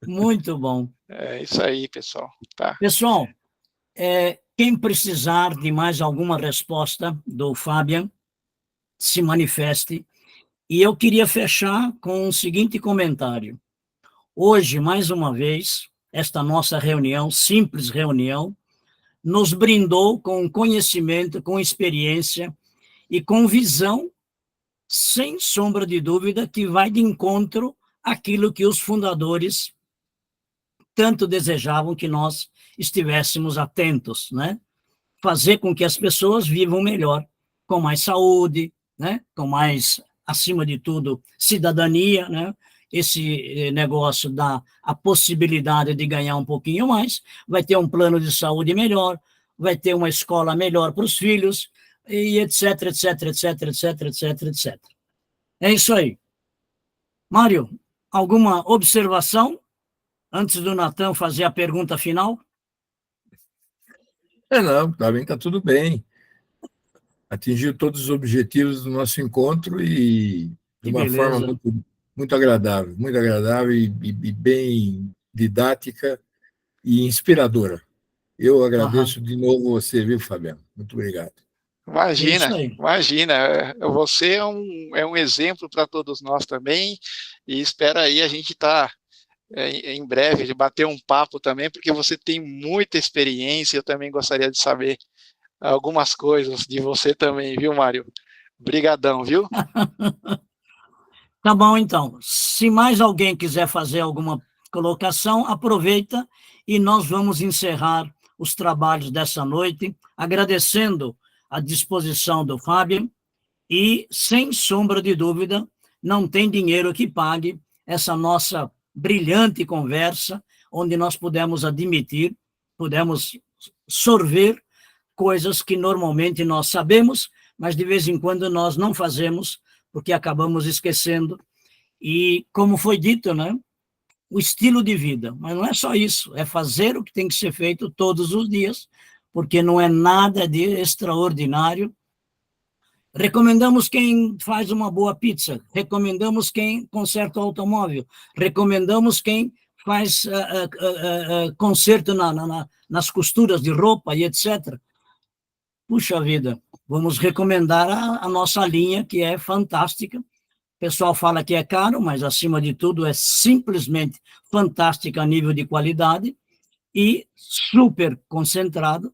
Speaker 1: Muito bom.
Speaker 2: É isso aí, pessoal. Tá.
Speaker 1: Pessoal, quem precisar de mais alguma resposta do Fabian, se manifeste. E eu queria fechar com o seguinte comentário. Hoje, mais uma vez, esta nossa reunião, simples reunião, nos brindou com conhecimento, com experiência e com visão, sem sombra de dúvida, que vai de encontro àquilo que os fundadores tanto desejavam que nós estivéssemos atentos, né? Fazer com que as pessoas vivam melhor, com mais saúde, né? Com mais, acima de tudo, cidadania, né? Esse negócio dá a possibilidade de ganhar um pouquinho mais, vai ter um plano de saúde melhor, vai ter uma escola melhor para os filhos, e etc, etc, etc, etc, etc, etc. É isso aí. Mário, alguma observação antes do Natan fazer a pergunta final?
Speaker 3: Não, tá bem, tá tudo bem. Atingiu todos os objetivos do nosso encontro e de uma forma muito agradável e bem didática e inspiradora. Eu agradeço de novo você, viu, Fabiano? Muito obrigado.
Speaker 2: Imagina. Você é um exemplo para todos nós também, e espera aí a gente estar em breve de bater um papo também, porque você tem muita experiência. Eu também gostaria de saber algumas coisas de você também, viu, Mário? Obrigadão, viu?
Speaker 1: Tá bom, então. Se mais alguém quiser fazer alguma colocação, aproveita e nós vamos encerrar os trabalhos dessa noite, agradecendo a disposição do Fábio E, sem sombra de dúvida, não tem dinheiro que pague essa nossa brilhante conversa, onde nós pudemos admitir, pudemos sorver coisas que normalmente nós sabemos, mas de vez em quando nós não fazemos, porque acabamos esquecendo. E, como foi dito, né, o estilo de vida. Mas não é só isso, é fazer o que tem que ser feito todos os dias, porque não é nada de extraordinário. Recomendamos quem faz uma boa pizza, recomendamos quem conserta o automóvel, recomendamos quem faz conserto nas costuras de roupa e etc. Puxa vida, vamos recomendar a nossa linha, que é fantástica. O pessoal fala que é caro, mas, acima de tudo, é simplesmente fantástica a nível de qualidade e super concentrado,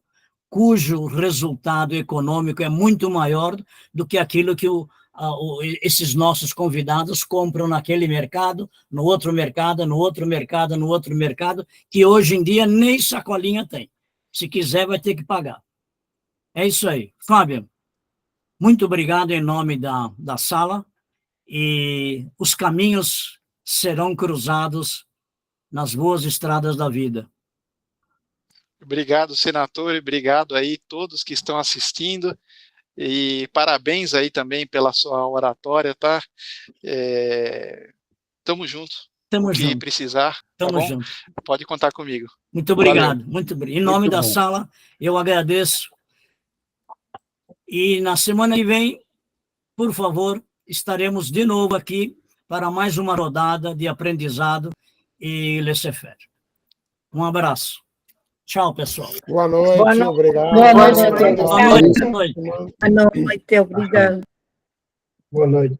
Speaker 1: cujo resultado econômico é muito maior do que aquilo que esses nossos convidados compram naquele mercado, no outro mercado, no outro mercado, no outro mercado, que hoje em dia nem sacolinha tem. Se quiser, vai ter que pagar. É isso aí. Fábio, muito obrigado em nome da sala, e os caminhos serão cruzados nas boas estradas da vida.
Speaker 2: Obrigado, senador, e obrigado aí todos que estão assistindo, e parabéns aí também pela sua oratória, tá? Tamo junto.
Speaker 1: Tamo
Speaker 2: o que
Speaker 1: junto.
Speaker 2: precisar,
Speaker 1: Tamo
Speaker 2: tá bom?
Speaker 1: junto.
Speaker 2: Pode contar comigo.
Speaker 1: Muito obrigado.
Speaker 2: Valeu.
Speaker 1: Muito obrigado. Em nome
Speaker 6: Muito
Speaker 1: da
Speaker 6: bom.
Speaker 1: sala, eu agradeço. E na semana que vem, por favor, estaremos de novo aqui para mais uma rodada de aprendizado e laissez-faire. Um abraço. Tchau, pessoal.
Speaker 7: Boa noite,
Speaker 8: Boa noite.
Speaker 7: obrigado.
Speaker 8: Boa
Speaker 5: Boa
Speaker 8: noite.
Speaker 5: noite.
Speaker 1: Boa noite. Boa noite.
Speaker 8: Boa noite, obrigado.
Speaker 7: Boa noite.